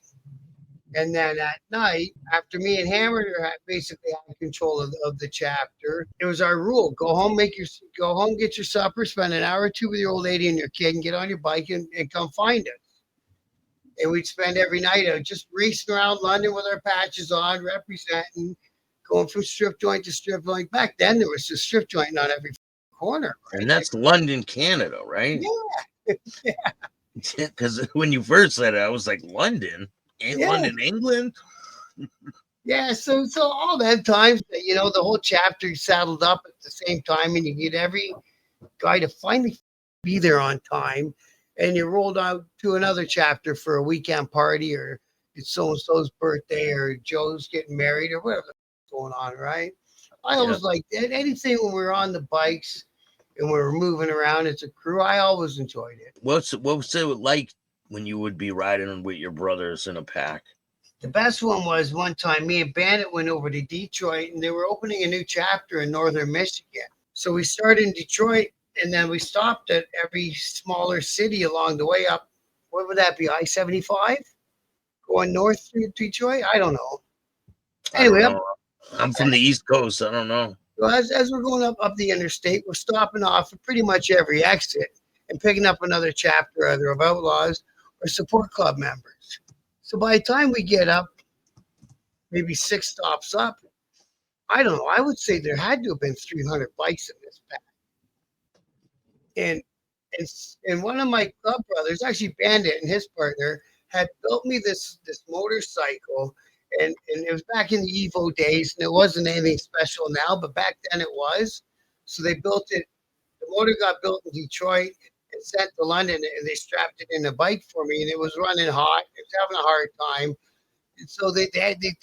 And then at night, after me and Hammer had basically had control of the chapter, it was our rule: go home, get your supper, spend an hour or two with your old lady and your kid, and get on your bike and come find us. And we'd spend every night out just racing around London with our patches on, representing, going from strip joint to strip joint. Back then, there was a strip joint on every corner, And right? that's London, Canada, right? Yeah, Because when you first said it, I was like, London? Ain't yeah. London, England? Yeah, so all that times that the whole chapter saddled up at the same time, and you get every guy to finally be there on time, and you rolled out to another chapter for a weekend party, or it's so and so's birthday, or Joe's getting married, or whatever's going on, right? I Yeah. always liked anything when we were on the bikes and we were moving around as a crew. I always enjoyed it. What was it like when you would be riding with your brothers in a pack? The best one was one time me and Bandit went over to Detroit, and they were opening a new chapter in northern Michigan. So we started in Detroit, and then we stopped at every smaller city along the way up. What would that be? I-75 going north through Detroit? I don't know. I don't Anyway, know. I'm from the East Coast. I don't know. as we're going up the interstate, we're stopping off at pretty much every exit and picking up another chapter, either of Outlaws or support club members. So by the time we get up, maybe 6 stops up, I don't know. I would say there had to have been 300 bikes in this pack. And one of my club brothers, actually Bandit and his partner, had built me this motorcycle, and it was back in the Evo days, and it wasn't anything special now, but back then it was. So they built it. The motor got built in Detroit and sent to London, and they strapped it in a bike for me, and it was running hot. It was having a hard time. And so they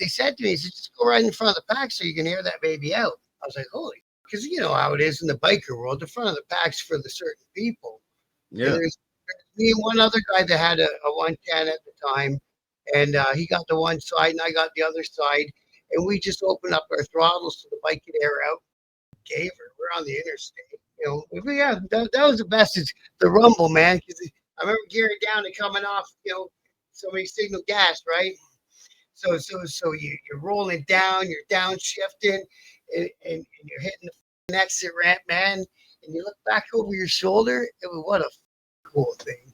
said to me, just go right in front of the pack so you can air that baby out. I was like, holy, because you know how it is in the biker world. The front of the pack's for the certain people. Yeah. And there's me and one other guy that had a 110 at the time, and he got the one side and I got the other side, and we just opened up our throttles so the bike could air out. Gave her. We're on the interstate. Yeah, that was the best. Is the rumble, man. Because I remember gearing down and coming off. Somebody signal gas, right? So you're rolling down, you're downshifting, and you're hitting the exit ramp, man. And you look back over your shoulder. What a cool thing.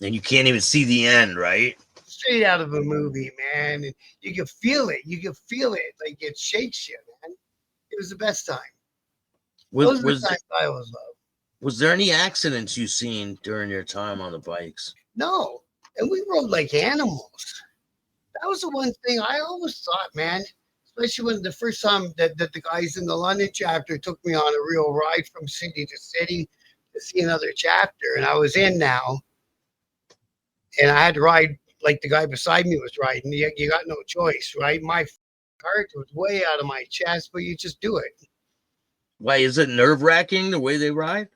And you can't even see the end, right? straight out of a movie, man. And you can feel it. You can feel it. Like it shakes you, man. It was the best time. Was Those are the was times I always love. was there any accidents you seen during your time on the bikes? No. And we rode like animals. That was the one thing I always thought, man. Especially when the first time that the guys in the London chapter took me on a real ride from city to city to see another chapter. And I was in now. And I had to ride like the guy beside me was riding. You got no choice, right? My heart was way out of my chest, but you just do it. Why is it nerve-wracking the way they ride?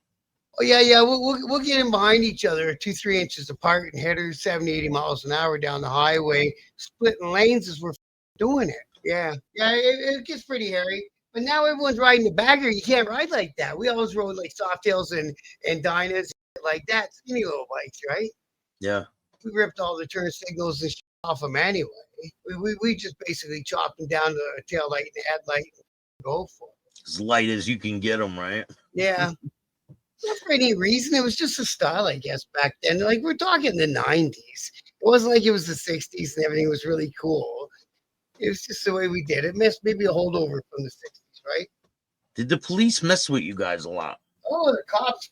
Oh yeah. We'll get in behind each other, 2-3 inches apart, and headers 70, 80 miles an hour down the highway, splitting lanes as we're doing it. Yeah. It gets pretty hairy. But now everyone's riding the bagger. You can't ride like that. We always rode like Softails and Dynas like that, skinny little bikes, right? Yeah. We ripped all the turn signals and off them anyway. We just basically chopped them down to a tail light and headlight and go for it. As light as you can get them, right? Yeah. Not for any reason. It was just a style, I guess, back then. Like we're talking the 90s. It wasn't like it was the 60s and everything was really cool. It was just the way we did it. Maybe a holdover from the 60s, right? Did the police mess with you guys a lot? Oh, the cops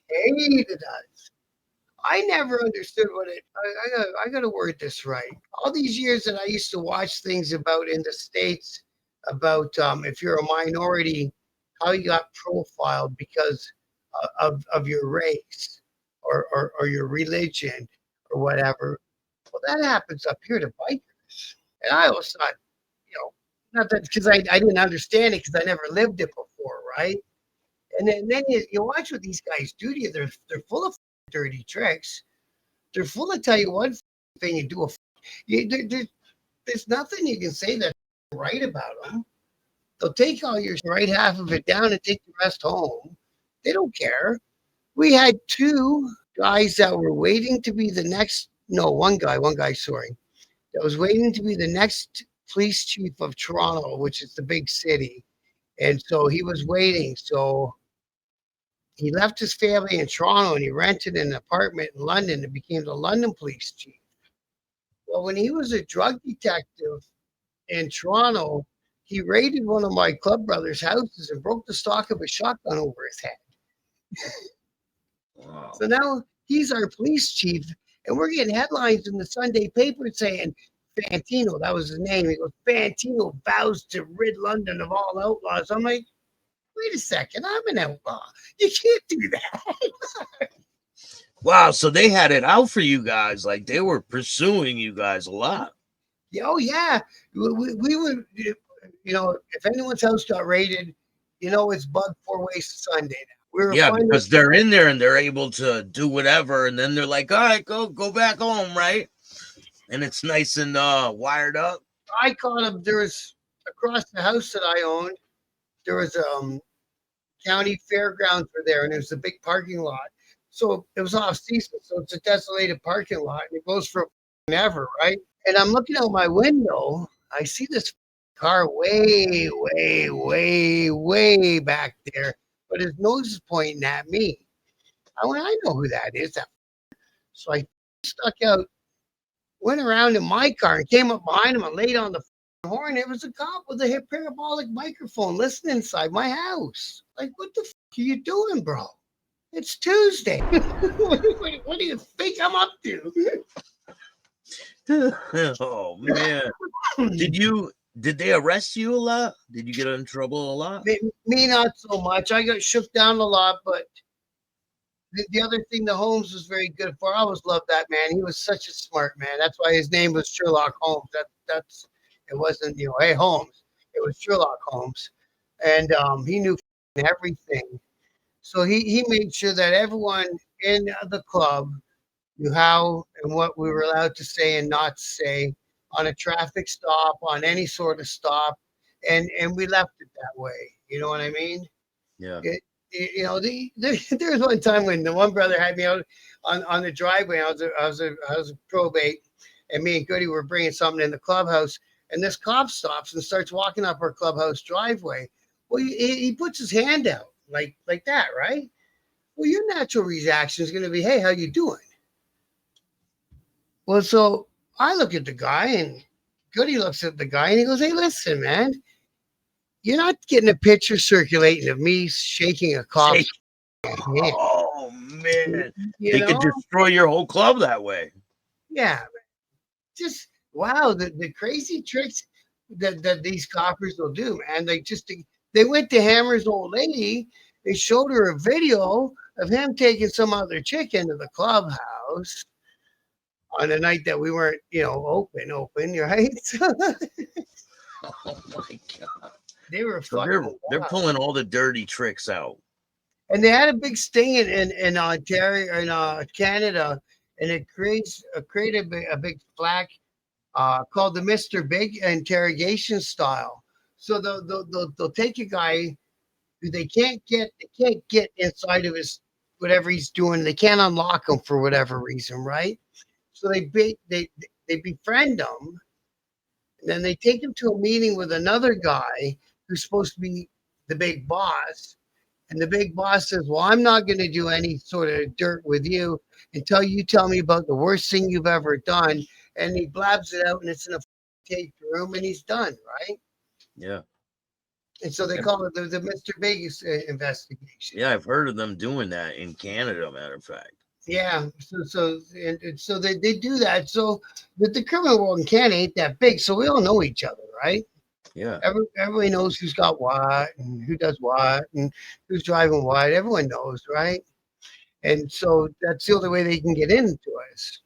hated us. I never understood what it. I got to word this right. All these years that I used to watch things about in the States about if you're a minority, how you got profiled because of your race or your religion or whatever. Well, that happens up here to bikers. And I always thought, not that because I didn't understand it because I never lived it before, right? And then you watch what these guys do to you. They're full of dirty tricks. They're full of tell you one thing you do there's nothing you can say that's right about them. They'll take all your right half of it down and take the rest home. They don't care. We had 2 guys that were waiting to be the next. No, one guy, sorry, that was waiting to be the next police chief of Toronto, which is the big city. And so he was waiting. So he left his family in Toronto and he rented an apartment in London and became the London police chief. Well, when he was a drug detective in Toronto, he raided one of my club brothers' houses and broke the stock of a shotgun over his head. Wow. So now he's our police chief, and we're getting headlines in the Sunday paper saying Fantino, that was his name. He goes, Fantino vows to rid London of all outlaws. I'm like, wait a second, I'm an outlaw. You can't do that. Wow, so they had it out for you guys. Like they were pursuing you guys a lot. Oh, yeah. We would, if anyone's house got raided, it's bug 4 ways to Sunday now. Yeah, because they're in there and they're able to do whatever. And then they're like, all right, go back home, right? And it's nice and wired up. I caught him. There was across the house that I owned, there was county fairgrounds were there, and there's a big parking lot. So it was off season, so it's a desolated parking lot, and it goes for ever, right? And I'm looking out my window. I see this car way, way, way, way back there, but his nose is pointing at me. I know who that is. So I stuck out, went around in my car and came up behind him and laid on the horn. It was a cop with a parabolic microphone listening inside my house. Like, what the are you doing, bro? It's Tuesday. What do you think I'm up to? Oh man. Did they arrest you a lot? Did you get in trouble a lot? Me not so much. I got shook down a lot, but the other thing that Holmes was very good for, I always loved that man. He was such a smart man. That's why his name was Sherlock Holmes. That's it wasn't, hey Holmes. It was Sherlock Holmes. And he knew everything. So he made sure that everyone in the club knew how and what we were allowed to say and not say on a traffic stop, on any sort of stop. And we left it that way. You know what I mean? Yeah. There was one time when the one brother had me out on the driveway. I was a probate, and me and Goody were bringing something in the clubhouse, and this cop stops and starts walking up our clubhouse driveway. Well, he puts his hand out like that, right? Well, your natural reaction is going to be, "Hey, how you doing?" Well, so I look at the guy, and Goody looks at the guy, and he goes, "Hey, listen, man, you're not getting a picture circulating of me shaking a cop's Shake. hand, Oh man, you they could know?" destroy your whole club that way. Yeah, just wow, the crazy tricks that these coppers will do, man. They went to Hammer's old lady. They showed her a video of him taking some other chick into the clubhouse on a night that we weren't, open, right? Oh my god! They were So fucking they're wild. pulling all the dirty tricks out. And they had a big sting in Ontario, in Canada, and it created a big flack called the Mr. Big interrogation style. So they'll take a guy who they can't get inside of his whatever he's doing. They can't unlock him for whatever reason, right? So they befriend him, and then they take him to a meeting with another guy who's supposed to be the big boss. And the big boss says, "Well, I'm not going to do any sort of dirt with you until you tell me about the worst thing you've ever done." And he blabs it out, and it's in a taped room, and he's done, right? Yeah, And so they call it the Mr. Vegas investigation. yeah, I've heard of them doing that in Canada. Matter of fact. Yeah, so they do that. So the criminal world in Canada ain't that big, so we all know each other, right? Yeah. Everybody knows who's got what and who does what and who's driving what. Everyone knows, right? And so that's the only way they can get into us.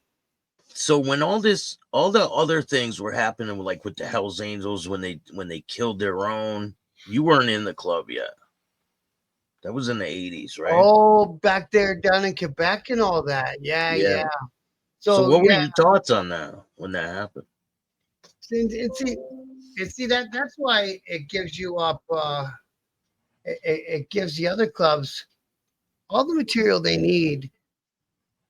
So when all the other things were happening, like with the Hell's Angels, when they killed their own, you weren't in the club yet. That was in the 80s, right? Oh, back there down in Quebec and all that. Yeah, Yeah. yeah. So So what were yeah, your thoughts on that when that happened? see that's why it gives you up. It gives the other clubs all the material they need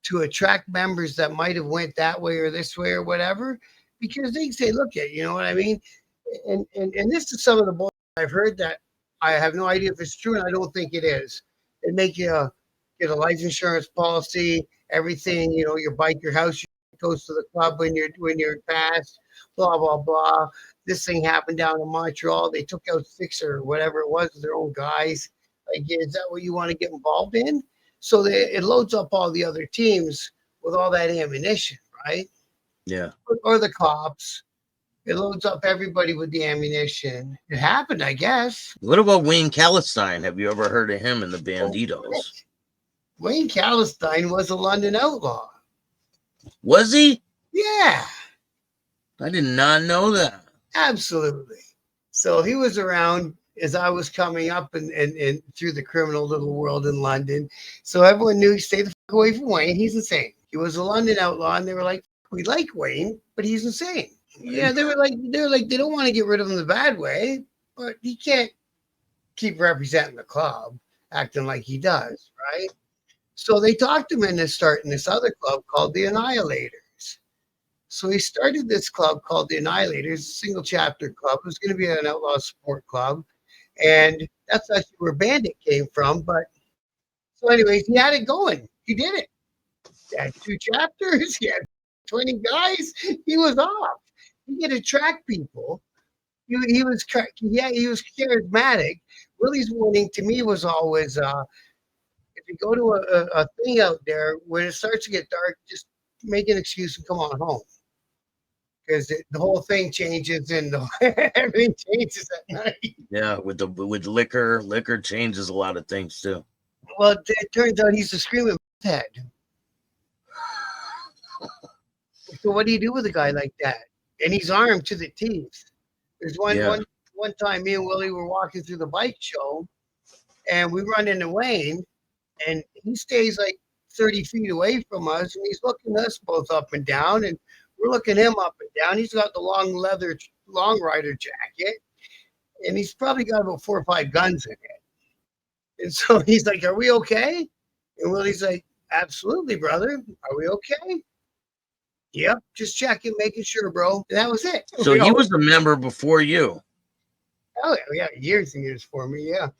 to attract members that might have went that way or this way or whatever, because they say, "Look at," you know what I mean? And this is some of the bull I've heard that I have no idea if it's true, and I don't think it is. They make you get a life insurance policy, everything, your bike, your house goes to the club when you're passed, blah blah blah. This thing happened down in Montreal. They took out six or whatever it was, their own guys. Like, is that what you want to get involved in? So it loads up all the other teams with all that ammunition, right? Yeah. Or the cops. It loads up everybody with the ammunition. It happened, I guess. What about Wayne Callstein? Have you ever heard of him in the Bandidos? Wayne Callstein was a London outlaw. Was he? Yeah, I did not know that. absolutely. So he was around as I was coming up and through the criminal little world in London. So everyone knew, stay the fuck away from Wayne. He's insane. He was a London outlaw, and they were like, "We like Wayne, but he's insane." Yeah, they don't want to get rid of him the bad way, but he can't keep representing the club, acting like he does, right? So they talked him into starting this other club called the Annihilators. So he started this club called the Annihilators, a single chapter club. It was going to be an outlaw support club. And that's actually where Bandit came from. But so, anyways, he had it going. He did it. He had 2 chapters. He had 20 guys. He was off. He could attract people. He was charismatic. Willie's warning to me was always, if you go to a thing out there when it starts to get dark, just make an excuse and come on home, because the whole thing changes and everything changes at night. Yeah, with liquor changes a lot of things too. Well, it turns out he's a screaming head. So what do you do with a guy like that? And he's armed to the teeth. There's one time me and Willie were walking through the bike show, and we run into Wayne, and he stays like 30 feet away from us, and he's looking us both up and down, and we're looking him up and down. He's got the long leather long rider jacket, and he's probably got about 4 or 5 guns in it. And so he's like, "Are we okay?" And Willie's like, "Absolutely, brother. Are we okay?" "Yep, just checking, making sure, bro." And that was it. So he was a member before you. Oh yeah, years and years for me. Yeah.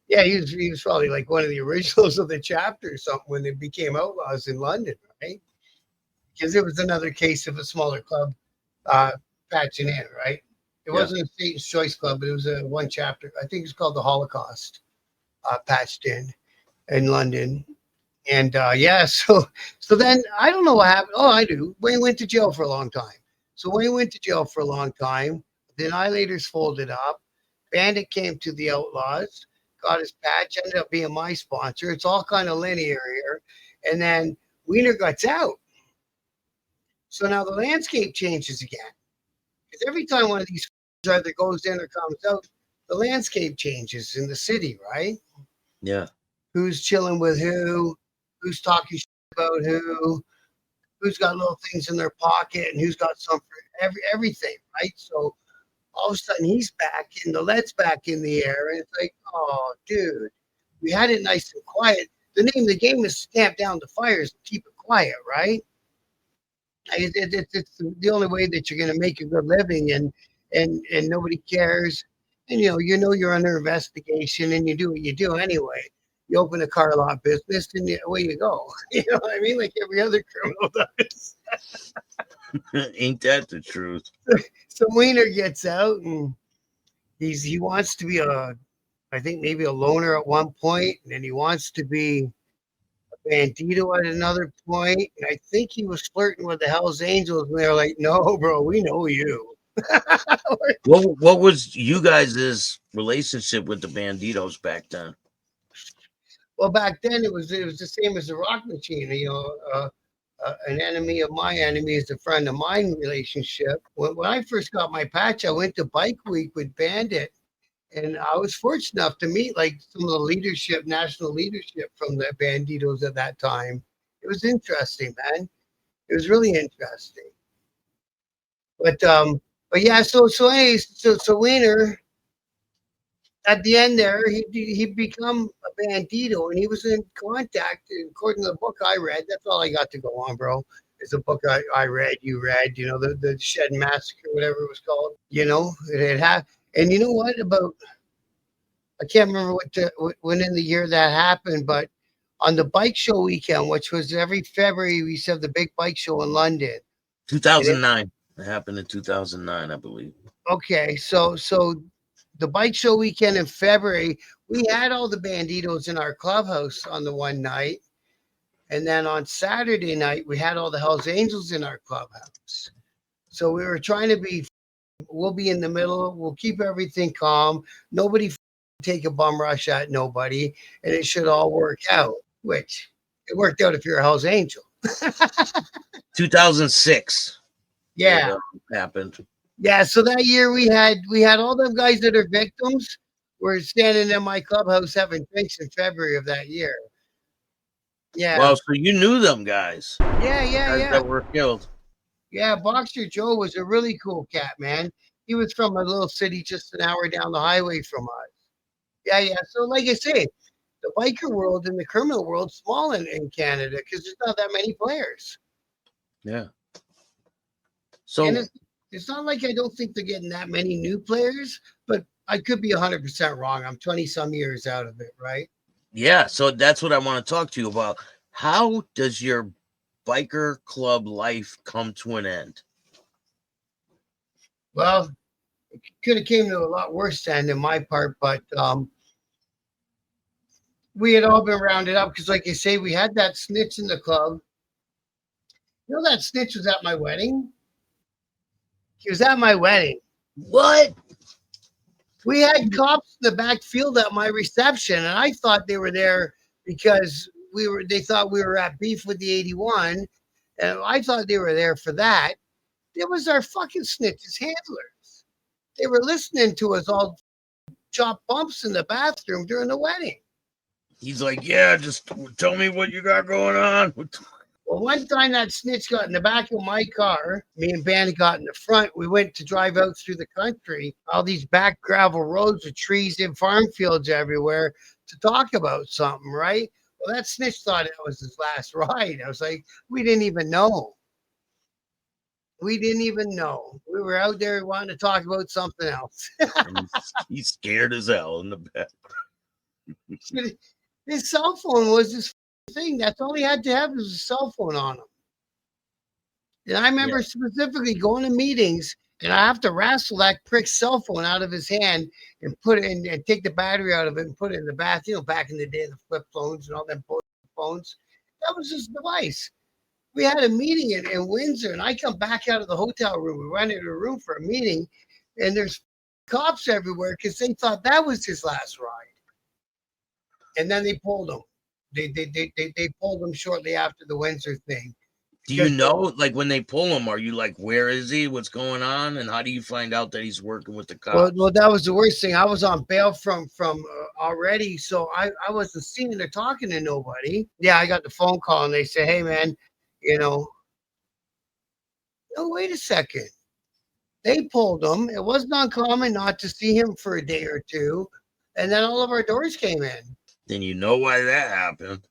Yeah, he was probably like one of the originals of the chapter or something when they became outlaws in London, right? because it was another case of a smaller club uh, patching in, right? It Yeah. wasn't a Satan's Choice Club, but it was a one chapter. I think it's called the Holocaust, patched in London. And yeah, so then I don't know what happened. Oh, I do. Wayne went to jail for a long time. So Wayne went to jail for a long time. The Annihilators folded up. Bandit came to the Outlaws, got his patch, ended up being my sponsor. It's all kind of linear here. And then Wiener gets out. So now the landscape changes again. Because every time one of these either goes in or comes out, the landscape changes in the city, right? Yeah. Who's chilling with who's talking about who's got little things in their pocket, and who's got some for everything, right? So all of a sudden he's back and the lead's back in the air, and it's like, oh, dude, we had it nice and quiet. The name of the game is stamp down the fires and keep it quiet, right? It's the only way that you're going to make a good living, and nobody cares. And you're under investigation, and you do what you do anyway. You open a car lot business, and away you go. You know what I mean? Like every other criminal does. Ain't that the truth? So Wiener gets out, and he wants to be I think maybe a loner at one point, and then he wants to be Bandido at another point, and I think he was flirting with the Hell's Angels, and they're like, "No, bro, we know you." What was you guys' relationship with the Bandidos back then? Well, back then it was the same as the Rock Machine. An enemy of my enemy is a friend of mine relationship. When I first got my patch, I went to Bike Week with Bandit, and I was fortunate enough to meet like some of the leadership, national leadership from the Bandidos at that time. It was interesting, man. It was really interesting. But yeah, so anyways, so Wiener at the end there, he become a bandito, and he was in contact. According to the book I read, that's all I got to go on, bro. It's a book I read, you read, the Shed Massacre, whatever it was called. It had, and you know what about? I can't remember when in the year that happened, but on the bike show weekend, which was every February, we used to have the big bike show in London. 2009. It happened in 2009, I believe. Okay, so the bike show weekend in February, we had all the Bandidos in our clubhouse on the one night. And then on Saturday night, we had all the Hells Angels in our clubhouse. So we were trying to we'll be in the middle. We'll keep everything calm. Nobody take a bum rush at nobody. And it should all work out, which it worked out if you're a Hells Angel. 2006. Yeah. It happened. Yeah, so that year we had all them guys that are victims were standing in my clubhouse having drinks in February of that year. Yeah. Well, so you knew them guys. Yeah. That were killed. Yeah, Boxer Joe was a really cool cat, man. He was from a little city just an hour down the highway from us. Yeah. So like I say, the biker world and the criminal world small in Canada because there's not that many players. Yeah. So and it's not like I don't think they're getting that many new players, but I could be 100% wrong. I'm 20 some years out of it, right? yeah, so that's what I want to talk to you about. How does your biker club life come to an end? Well, it could have came to a lot worse end in my part, but we had all been rounded up because, like I say, we had that snitch in the club. You know that snitch was at my wedding? He was at my wedding. What? We had cops in the back field at my reception, and I thought they were there because they thought we were at beef with the 81, and I thought they were there for that. It was our fucking snitches handlers. They were listening to us all chop bumps in the bathroom during the wedding. He's like, yeah, just tell me what you got going on. Well, one time that snitch got in the back of my car, me and Bandit got in the front. We went to drive out through the country, all these back gravel roads with trees and farm fields everywhere to talk about something, right? Well, that snitch thought it was his last ride. I was like, we didn't even know. We didn't even know. We were out there wanting to talk about something else. He's scared as hell in the back. His cell phone was his thing. That's all he had to have was a cell phone on him. And I Yeah. remember specifically going to meetings and I have to wrestle that prick's cell phone out of his hand and put it in and take the battery out of it and put it in the bath. You know, back in the day, the flip phones and all them phones. That was his device. We had a meeting in Windsor, and I come back out of the hotel room. We rented a room for a meeting, and there's cops everywhere because they thought that was his last ride. And then they pulled him. They pulled him shortly after the Windsor thing. Do you Because know, like, when they pull him, are you like, where is he? What's going on? And how do you find out that he's working with the cops? that was the worst thing. I was on bail from already, so I wasn't seeing or talking to nobody. Yeah, I got the phone call, and they say, "Hey, man, you know, no, wait a second. They pulled him. It wasn't uncommon not to see him for a day or two, and then all of our doors came in. Then you know why that happened.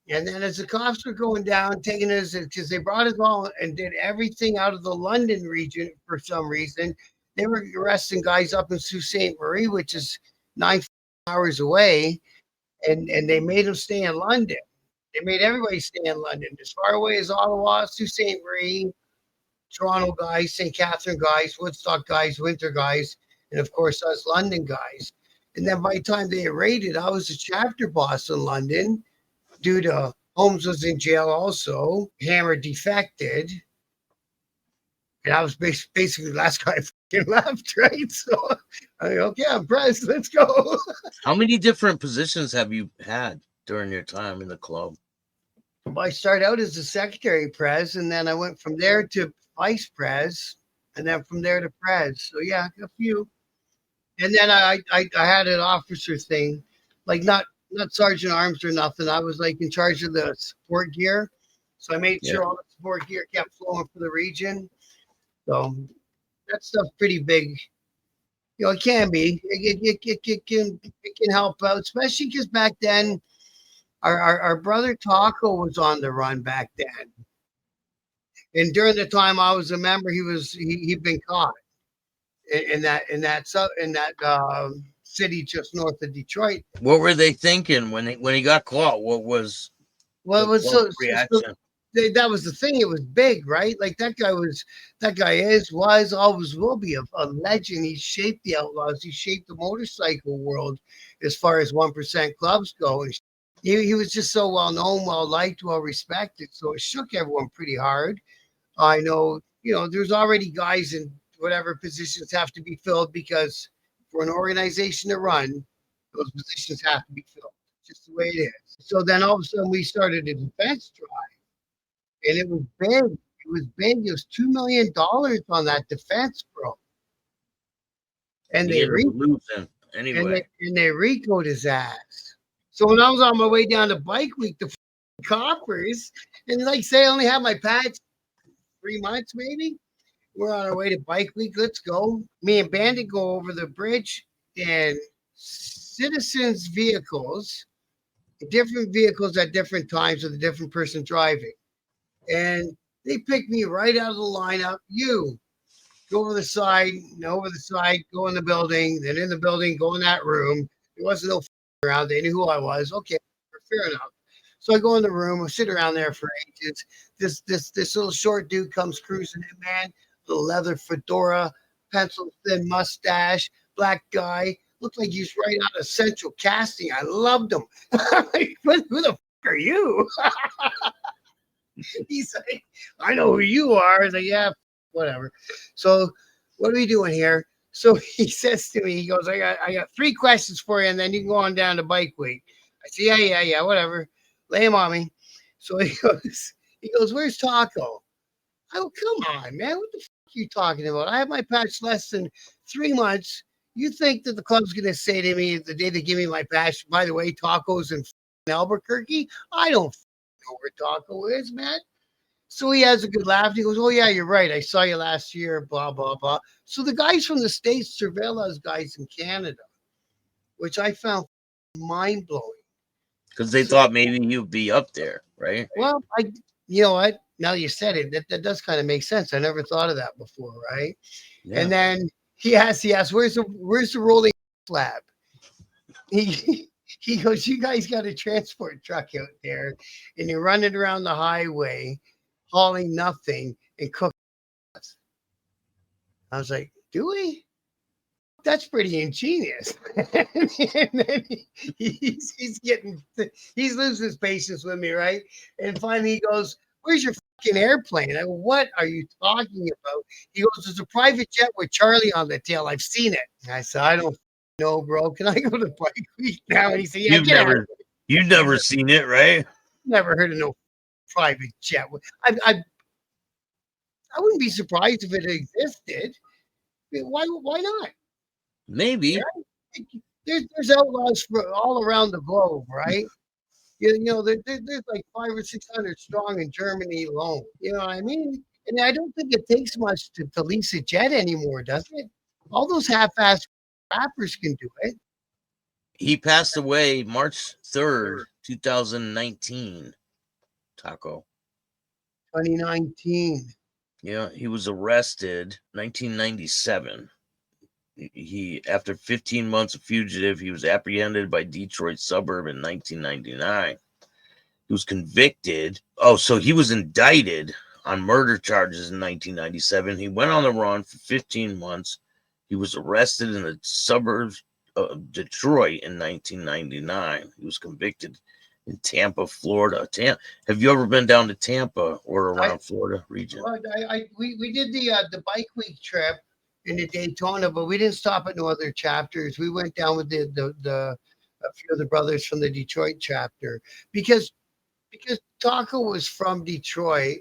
And then as the cops were going down, taking us because they brought us all and did everything out of the London region for some reason. They were arresting guys up in Sault Ste. Marie, which is 9 hours away, and they made them stay in London. They made everybody stay in London, as far away as Ottawa, Sault Ste. Marie, Toronto guys, St. Catherine guys, Woodstock guys, Winter guys, and of course us London guys. And then by the time they raided, I was a chapter boss in London due to Holmes was in jail also. Hammer defected. And I was basically the last guy left, right? So I mean, okay, I'm pressed. Let's go. How many different positions have you had during your time in the club? I started out as a secretary pres, and then I went from there to vice pres, and then from there to pres. So yeah, a few. And then I had an officer thing, like not sergeant arms or nothing. I was like in charge of the support gear, so I made sure all the support gear kept flowing for the region. So that stuff's pretty big. You know, it can be. It can help out, especially because back then our brother Taco was on the run back then. And during the time I was a member, he'd been caught in that city just north of Detroit. What were they thinking when he got caught? What was Well, the it was so reaction? that was the thing. It was big, right? Like that guy always will be a legend. He shaped the Outlaws. He shaped the motorcycle world as far as 1% clubs go. And he was just so well known, well liked, well respected. So it shook everyone pretty hard. I know, there's already guys in whatever positions have to be filled because for an organization to run, those positions have to be filled. Just the way it is. So then all of a sudden we started a defense drive, and it was big. It was big. It was $2 million on that defense, bro. And they Losing anyway. and they RICO'd his ass. So when I was on my way down to Bike Week, the coppers, and like say I only had my patch 3 months maybe. We're on our way to Bike Week. Let's go. Me and Bandit go over the bridge, and citizens' vehicles, different vehicles at different times with a different person driving. And they picked me right out of the lineup. You go over the side, go in the building, then in the building, go in that room. There wasn't no around. They knew who I was. Okay, fair enough. So I go in the room, I sit around there for ages. This little short dude comes cruising in, man. Little leather fedora, pencil thin mustache, black guy. Looked like he's right out of Central Casting. I loved him. I'm like, who the are you? He's like, I know who you are. I was like, yeah, whatever. So what are we doing here? So he says to me, he goes, I got 3 questions for you, and then you can go on down to Bike Week. I say, yeah, whatever. Lay him on me. So he goes, where's Taco? I go, come on, man. What the fuck are you talking about? I have my patch less than 3 months. You think that the club's going to say to me the day they give me my patch, by the way, Taco's in Albuquerque? I don't know where Taco is, man. So he has a good laugh. He goes, oh, yeah, you're right. I saw you last year, blah, blah, blah. So the guys from the States surveil us guys in Canada, which I found mind-blowing. Because they thought maybe you'd be up there, right? Well, you know what? Now you said it, that does kind of make sense. I never thought of that before, right? Yeah. And then he asked, where's the rolling slab? He goes, you guys got a transport truck out there, and you're running around the highway, hauling nothing and cooking us. I was like, do we? That's pretty ingenious. And then he's losing his patience with me, right? And finally he goes, "Where's your fucking airplane?" I go, "What are you talking about?" He goes, "There's a private jet with Charlie on the tail. I've seen it." And I said, "I don't know, bro. Can I go to Bike Week now?" And he said, "Yeah, You've get out of never, you've never seen it, right? Never heard of no private jet. I wouldn't be surprised if it existed. Why not? Maybe. Right? There's outlaws for all around the globe, right? There's like 500 or 600 strong in Germany alone. You know what I mean? And I don't think it takes much to lease a jet anymore, does it? All those half-assed rappers can do it. He passed away March 3rd, 2019. Taco. 2019. Yeah, he was arrested 1997. He, after 15 months a fugitive, he was apprehended by Detroit suburb in 1999. He was convicted. Oh, so he was indicted on murder charges in 1997. He went on the run for 15 months. He was arrested in the suburbs of Detroit in 1999. He was convicted in Tampa, Florida. Have you ever been down to Tampa or around Florida region? Well, we did the Bike Week trip in the Daytona, but we didn't stop at no other chapters. We went down with a few of the brothers from the Detroit chapter because Taco was from Detroit,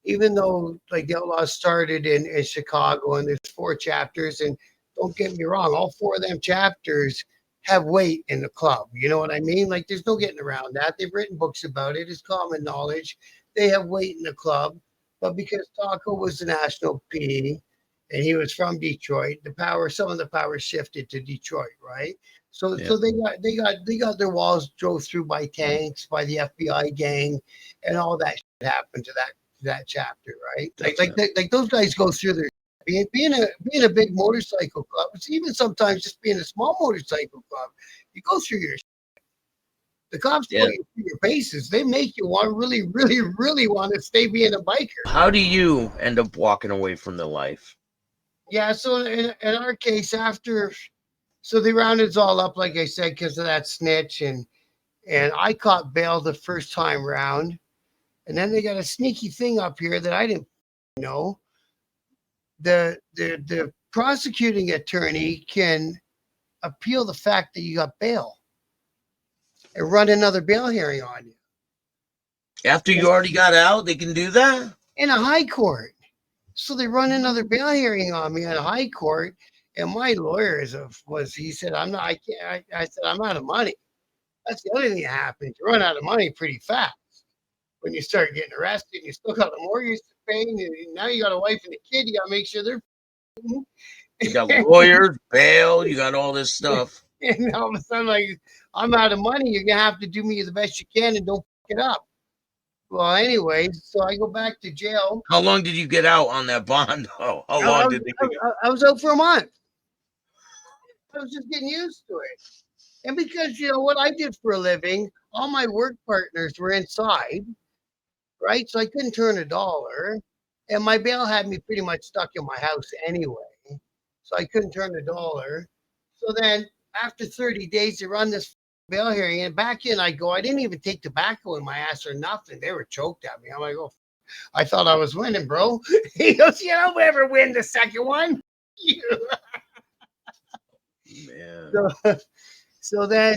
even though like the Outlaws started in Chicago and there's 4 chapters. And don't get me wrong, all 4 of them chapters have weight in the club. You know what I mean? Like there's no getting around that. They've written books about it. It's common knowledge. They have weight in the club. But because Taco was the national P and he was from Detroit, some of the power shifted to Detroit, right? So they got their walls drove through by tanks, by the FBI gang, and all that shit happened to that chapter, right? Like those guys go through their being a big motorcycle club. It's even sometimes just being a small motorcycle club. You go through your shit. The cops put you through your paces. They make you want really, really, really want to stay being a biker. How do you end up walking away from the life? Yeah, so in our case, so they rounded us all up, like I said, because of that snitch, and I caught bail the first time round, and then they got a sneaky thing up here that I didn't know. The prosecuting attorney can appeal the fact that you got bail and run another bail hearing on you. After you already got out, they can do that? In a high court. So they run another bail hearing on me at a high court, and my lawyer he said, "I'm not, I can't." I said, "I'm out of money." That's the other thing that happens. You run out of money pretty fast when you start getting arrested. And you still got the mortgage to pay, and now you got a wife and a kid. You got to make sure they're. You got lawyers, bail, you got all this stuff. And all of a sudden, like, I'm out of money. You're gonna have to do me the best you can, and don't fuck it up. Well, anyways, so I go back to jail. How long did you get out on that bond? Oh, how long did they? I was out for a month. I was just getting used to it. And because, what I did for a living, all my work partners were inside, right? So I couldn't turn a dollar. And my bail had me pretty much stuck in my house anyway. So I couldn't turn a dollar. So then after 30 days, they run this bail hearing. And back in I go, I didn't even take tobacco in my ass or nothing. They were choked at me. I'm like, oh, I thought I was winning, bro. He goes, "You don't ever win the second one." Man. So that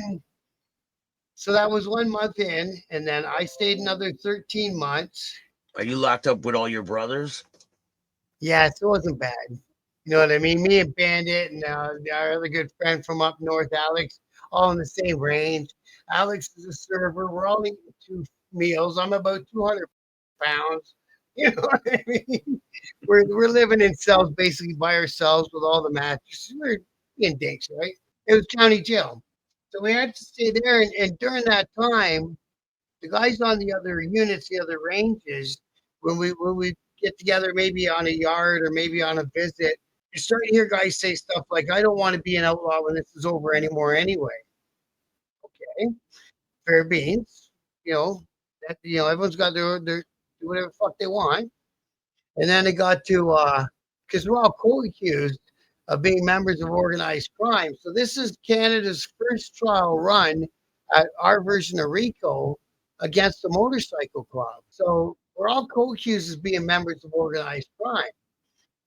was 1 month in, and then I stayed another 13 months. Are you locked up with all your brothers? Yeah, so it wasn't bad. You know what I mean? Me and Bandit and our other good friend from up north, Alex, all in the same range. Alex is a server. We're all eating 2 meals. I'm about 200 pounds. You know what I mean? We're living in cells basically by ourselves with all the mattresses. We're in dinks, right? It was county jail. So we had to stay there. And during that time, the guys on the other units, the other ranges, when we get together, maybe on a yard or maybe on a visit, you start to hear guys say stuff like, "I don't want to be an outlaw when this is over anymore anyway." Okay, fair beans. Everyone's got their do whatever the fuck they want. And then it got to because we're all co-accused of being members of organized crime. So this is Canada's first trial run at our version of RICO against the motorcycle club. So we're all co-accused as being members of organized crime.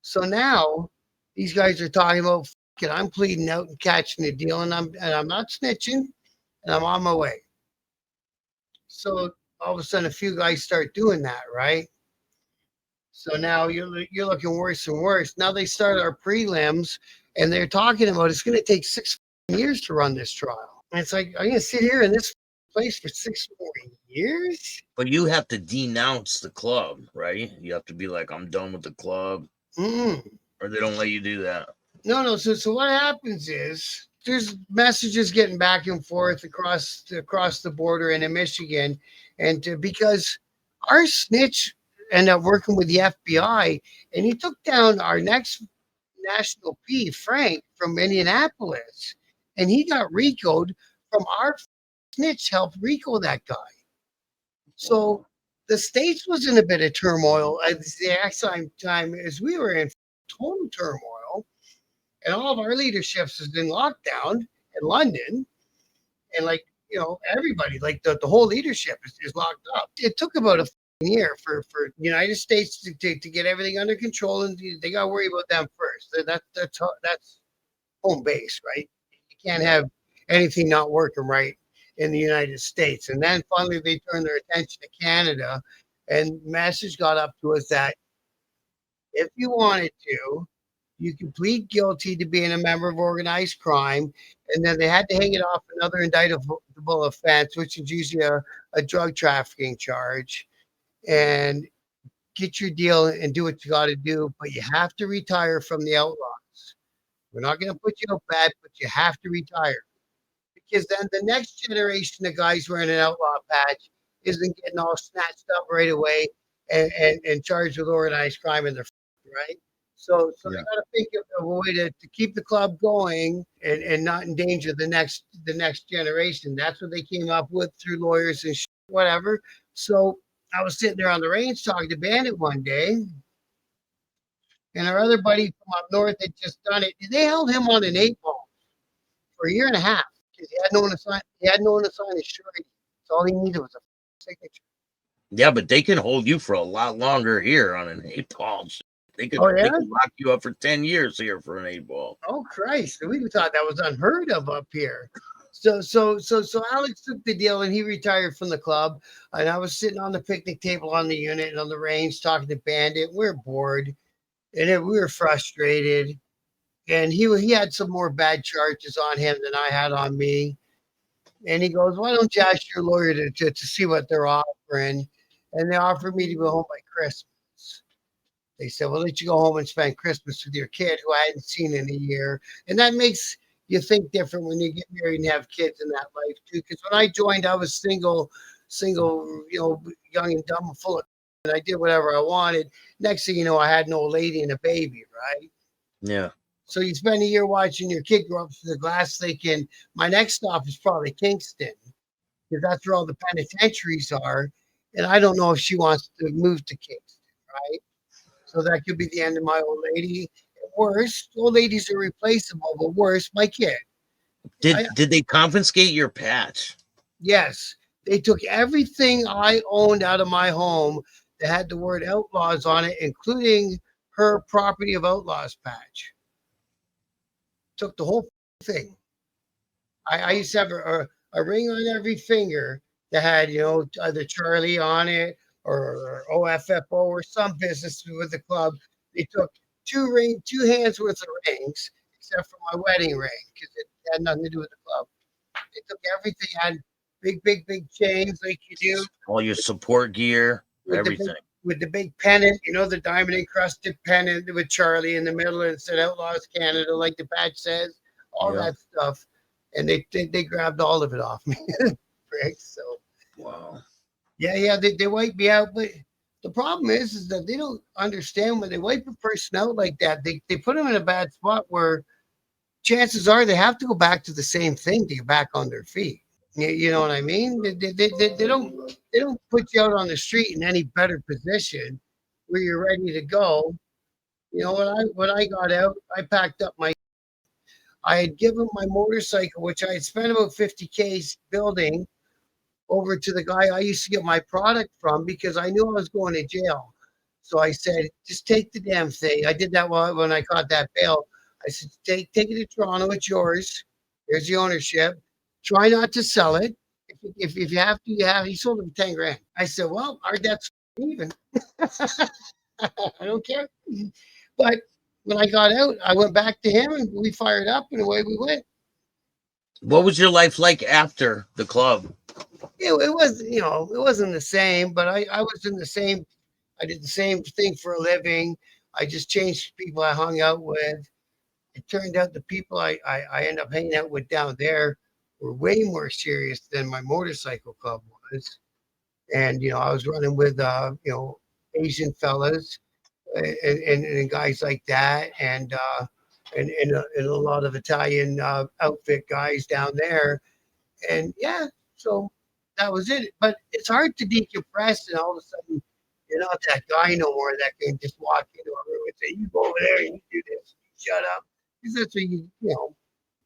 So now these guys are talking about, "Fuck it, I'm pleading out and catching a deal, and I'm not snitching, and I'm on my way." So all of a sudden, a few guys start doing that, right? So now you're looking worse and worse. Now they start our prelims, and they're talking about it's going to take 6 years to run this trial. And it's like, I'm going to sit here in this place for 6 more years. But you have to denounce the club, right? You have to be like, I'm done with the club, Mm. or they don't let you do that. No. So what happens is there's messages getting back and forth across the border into Michigan, and because our snitch ended up working with the FBI, and he took down our next national P, Frank from Indianapolis, and he got RICO'd from our snitch helped RICO that guy. So the states was in a bit of turmoil at the exact same time as we were in total turmoil, and all of our leaderships has been locked down in London, and everybody, like the whole leadership is locked up. It took about a year for the United States to get everything under control, and they got to worry about them first. That's home base, right? You can't have anything not working right in the United States. And then finally they turned their attention to Canada, and message got up to us that if you wanted to, you could plead guilty to being a member of organized crime, and then they had to hang it off another indictable offense, which is usually a drug trafficking charge, and get your deal and do what you got to do. But you have to retire from the Outlaws. We're not going to put you out bad, but you have to retire, because then the next generation of guys wearing an outlaw patch isn't getting all snatched up right away and charged with organized crime in their right. So they got to think of a way to keep the club going and not endanger the next generation. That's what they came up with through lawyers and whatever. So I was sitting there on the range talking to Bandit one day, and our other buddy from up north had just done it. They held him on an 8 ball for a year and a half because he had no one to sign. He had no one to sign his surety. So all he needed was a signature. Yeah, but they can hold you for a lot longer here on an 8 ball. They could lock you up for 10 years here for an 8 ball. Oh Christ! We thought that was unheard of up here. So Alex took the deal and he retired from the club. And I was sitting on the picnic table on the unit and on the range talking to Bandit. We're bored, and we were frustrated. And he had some more bad charges on him than I had on me. And he goes, "Why don't you ask your lawyer to see what they're offering?" And they offered me to go home by Christmas. They said, "We'll let you go home and spend Christmas with your kid who I hadn't seen in a year." And that makes you think different when you get married and have kids in that life too. Because when I joined, I was single, young and dumb and full of, and I did whatever I wanted. Next thing you know, I had an old lady and a baby, right? Yeah. So you spend a year watching your kid grow up through the glass, thinking my next stop is probably Kingston, because that's where all the penitentiaries are. And I don't know if she wants to move to Kingston, right? So that could be the end of my old lady. Worse, old ladies are replaceable, but worse, my kid. Did they confiscate your patch? Yes. They took everything I owned out of my home that had the word Outlaws on it, including her Property of Outlaws patch. Took the whole thing. I used to have a ring on every finger that had, either Charlie on it or OFFO or some business with the club. They took two hands worth of rings, except for my wedding ring, because it had nothing to do with the club. They took everything, had big chains like you do. All your support gear, everything. With the big pennant, the diamond encrusted pennant with Charlie in the middle, and it said Outlaws Canada, like the badge says, all that stuff. And they grabbed all of it off me. So wow. Yeah, they wiped me out, but the problem is that they don't understand when they wipe a person out like that, they put them in a bad spot where chances are they have to go back to the same thing to get back on their feet. You know what I mean? They don't put you out on the street in any better position where you're ready to go. You know, when I got out, I packed up my. I had given my motorcycle, which I had spent about 50K building, over to the guy I used to get my product from because I knew I was going to jail. So I said, just take the damn thing. I did that when I caught that bail. I said, take it to Toronto. It's yours. Here's the ownership. Try not to sell it. If you have to, you have. He sold it for 10 grand. I said, well, our debt's even. I don't care. But when I got out, I went back to him and we fired up and away we went. What was your life like after the club? It was, it wasn't the same, but I was in the same. I did the same thing for a living. I just changed people I hung out with. It turned out the people I ended up hanging out with down there were way more serious than my motorcycle club was. And, I was running with, Asian fellas and guys like that. And a lot of Italian outfit guys down there. And yeah, so that was it. But it's hard to decompress and all of a sudden you're not that guy no more that can just walk into a room and say, you go over there and you do this, you shut up. Because that's what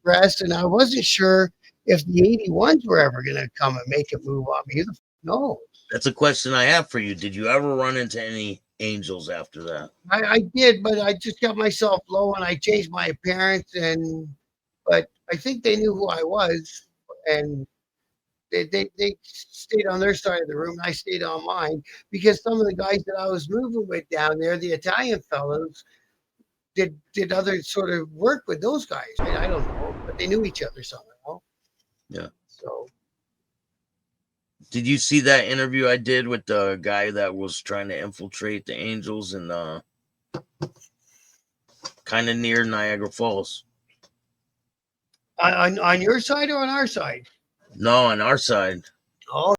rest. And I wasn't sure if the 81s were ever going to come and make a move on me. Who the knows? That's a question I have for you. Did you ever run into any angels after that? I did, but I just got myself low and I changed my appearance. But I think they knew who I was. And they stayed on their side of the room and I stayed on mine because some of the guys that I was moving with down there, the Italian fellows, did other sort of work with those guys. I don't know, but they knew each other somehow. Yeah. So Did you see that interview I did with the guy that was trying to infiltrate the angels and kind of near Niagara Falls? on your side or on our side? No, on our side. Oh,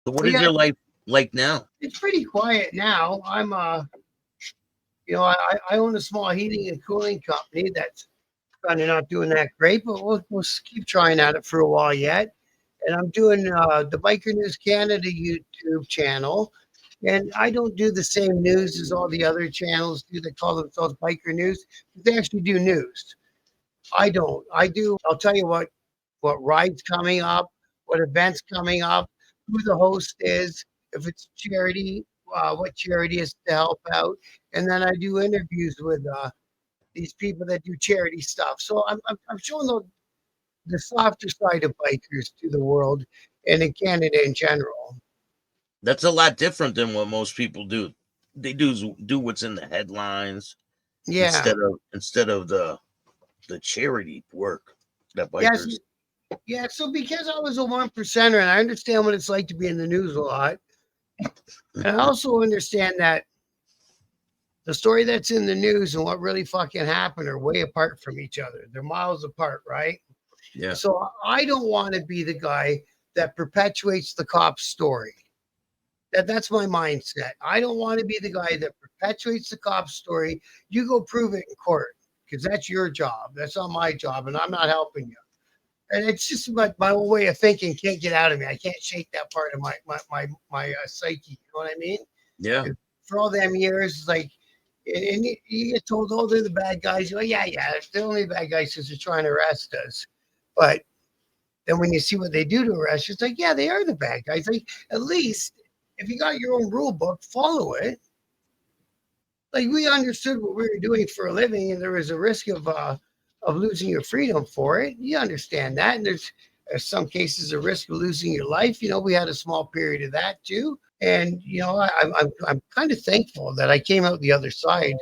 So what But is yeah, your life like now? it's pretty quiet now. I'm I own a small heating and cooling company that's kind of not doing that great, but we'll keep trying at it for a while yet. And I'm doing the Biker News Canada YouTube channel. And I don't do the same news as all the other channels do that call themselves Biker News. They actually do news. I don't. I'll tell you what rides coming up, what events coming up, who the host is, if it's charity, what charity is to help out. And then I do interviews with these people that do charity stuff. So I'm showing the softer side of bikers to the world and in Canada in general. That's a lot different than what most people do. They do what's in the headlines Yeah. instead of the charity work that Yes. bikers. Yeah. So because I was a one percenter and I understand what it's like to be in the news a lot, and I also understand that the story that's in the news and what really fucking happened are way apart from each other. They're miles apart, right? Yeah, So I don't want to be the guy that perpetuates the cop's story. That's my mindset. I don't want to be the guy that perpetuates the cop's story. You go prove it in court because that's your job. That's not my job, and I'm not helping you. And it's just my whole way of thinking can't get out of me. I can't shake that part of my psyche. You know what I mean? yeah. And for all them years, it's like, and you get told, oh, they're the bad guys. You go, yeah, they're only the bad guys because they're trying to arrest us. But then when you see what they do to arrest you, it's like, yeah, they are the bad guys. Like, at least if you got your own rule book, follow it. Like we understood what we were doing for a living, and there was a risk of losing your freedom for it. You understand that, and there's some cases a risk of losing your life. We had a small period of that too, and I'm kind of thankful that I came out the other side,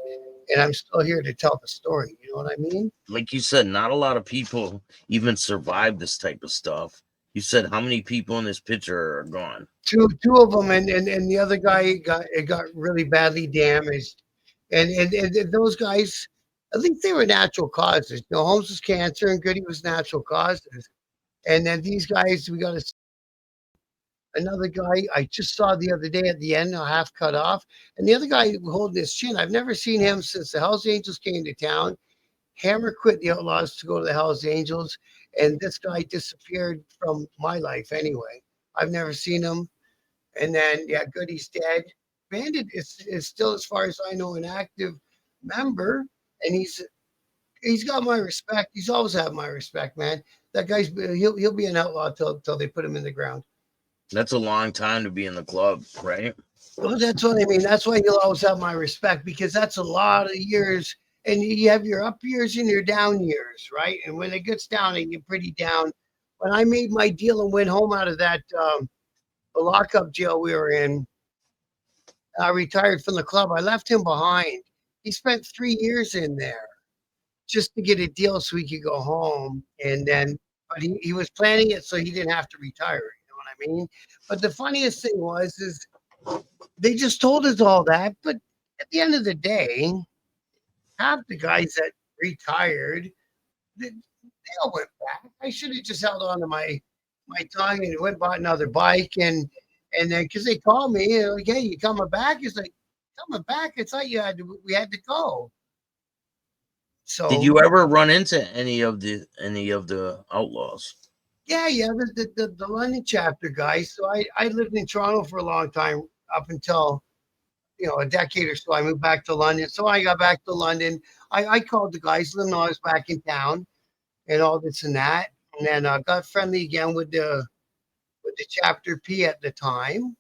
and I'm still here to tell the story. You know what I mean? Like you said, not a lot of people even survive this type of stuff. You said how many people in this picture are gone? Two of them, and the other guy got really badly damaged, and those guys, at least they were natural causes. Holmes was cancer, and Goody was natural causes. And then these guys, we got another guy I just saw the other day at the end, half cut off, and the other guy holding his chin. I've never seen him since the Hells Angels came to town. Hammer quit the Outlaws to go to the Hells Angels, and this guy disappeared from my life anyway. I've never seen him. And then, yeah, Goody's dead. Bandit is still, as far as I know, an active member, and he's got my respect. He's always had my respect, man. That guy's he'll be an outlaw till they put him in the ground. That's a long time to be in the club, right? Well, that's what I mean. That's why you'll always have my respect because that's a lot of years, and you have your up years and your down years, right? And when it gets down, and you're pretty down. When I made my deal and went home out of that the lockup jail we were in, I retired from the club. I left him behind. He spent 3 years in there just to get a deal so he could go home. And then, but he was planning it so he didn't have to retire. You know what I mean? But the funniest thing is they just told us all that. But at the end of the day, half the guys that retired, they all went back. I should have just held on to my tongue and went bought another bike and then because they called me, like, hey, you coming back? It's like coming back. It's like we had to go. Did So you ever run into any of the outlaws? yeah, the London chapter guys. So I lived in Toronto for a long time up until a decade or so. I moved back to London. So I got back to London. I called the guys, let them know I was back in town and all this and that. And then I got friendly again with the chapter P at the time,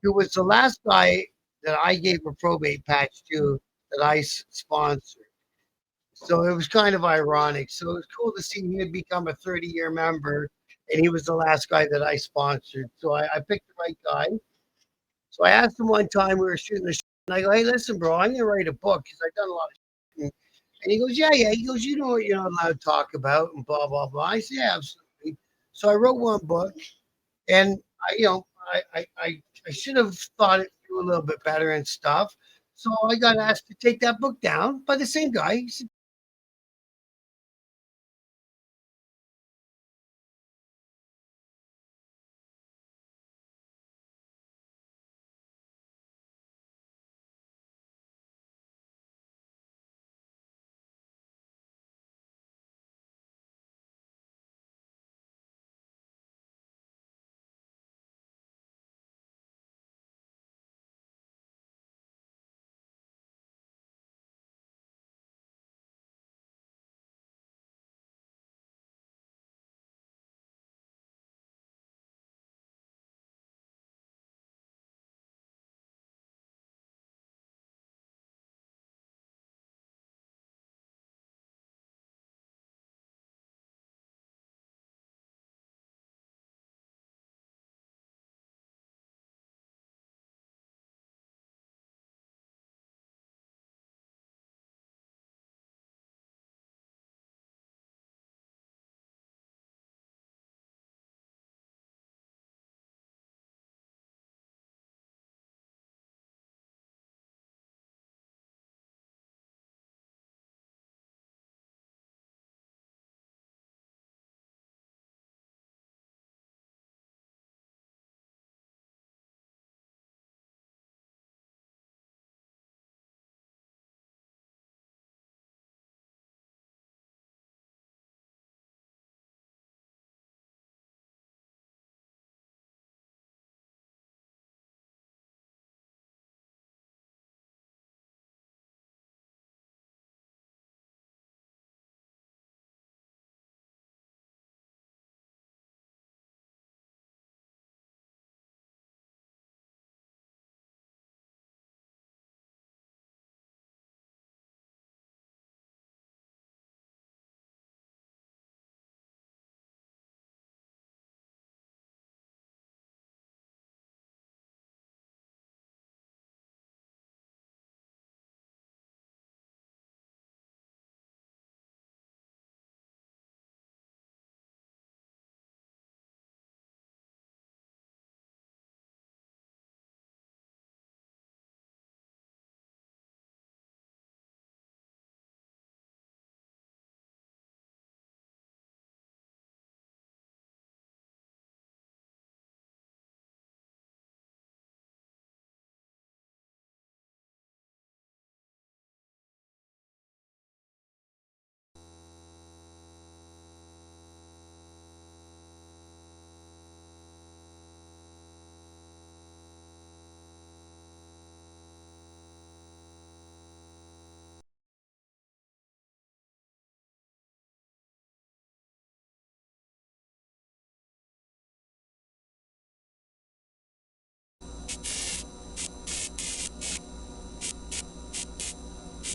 who was the last guy that I gave a probate patch to that I sponsored. So it was kind of ironic. So it was cool to see he had become a 30-year member, and he was the last guy that I sponsored. So I picked the right guy. So I asked him one time, we were shooting the show, and I go, hey, listen, bro, I'm going to write a book because I've done a lot of shit. And he goes, yeah. He goes, you know what you're not allowed to talk about and blah, blah, blah. I said, yeah, absolutely. So I wrote one book, and I should have thought it through a little bit better and stuff. So I got asked to take that book down by the same guy. He said,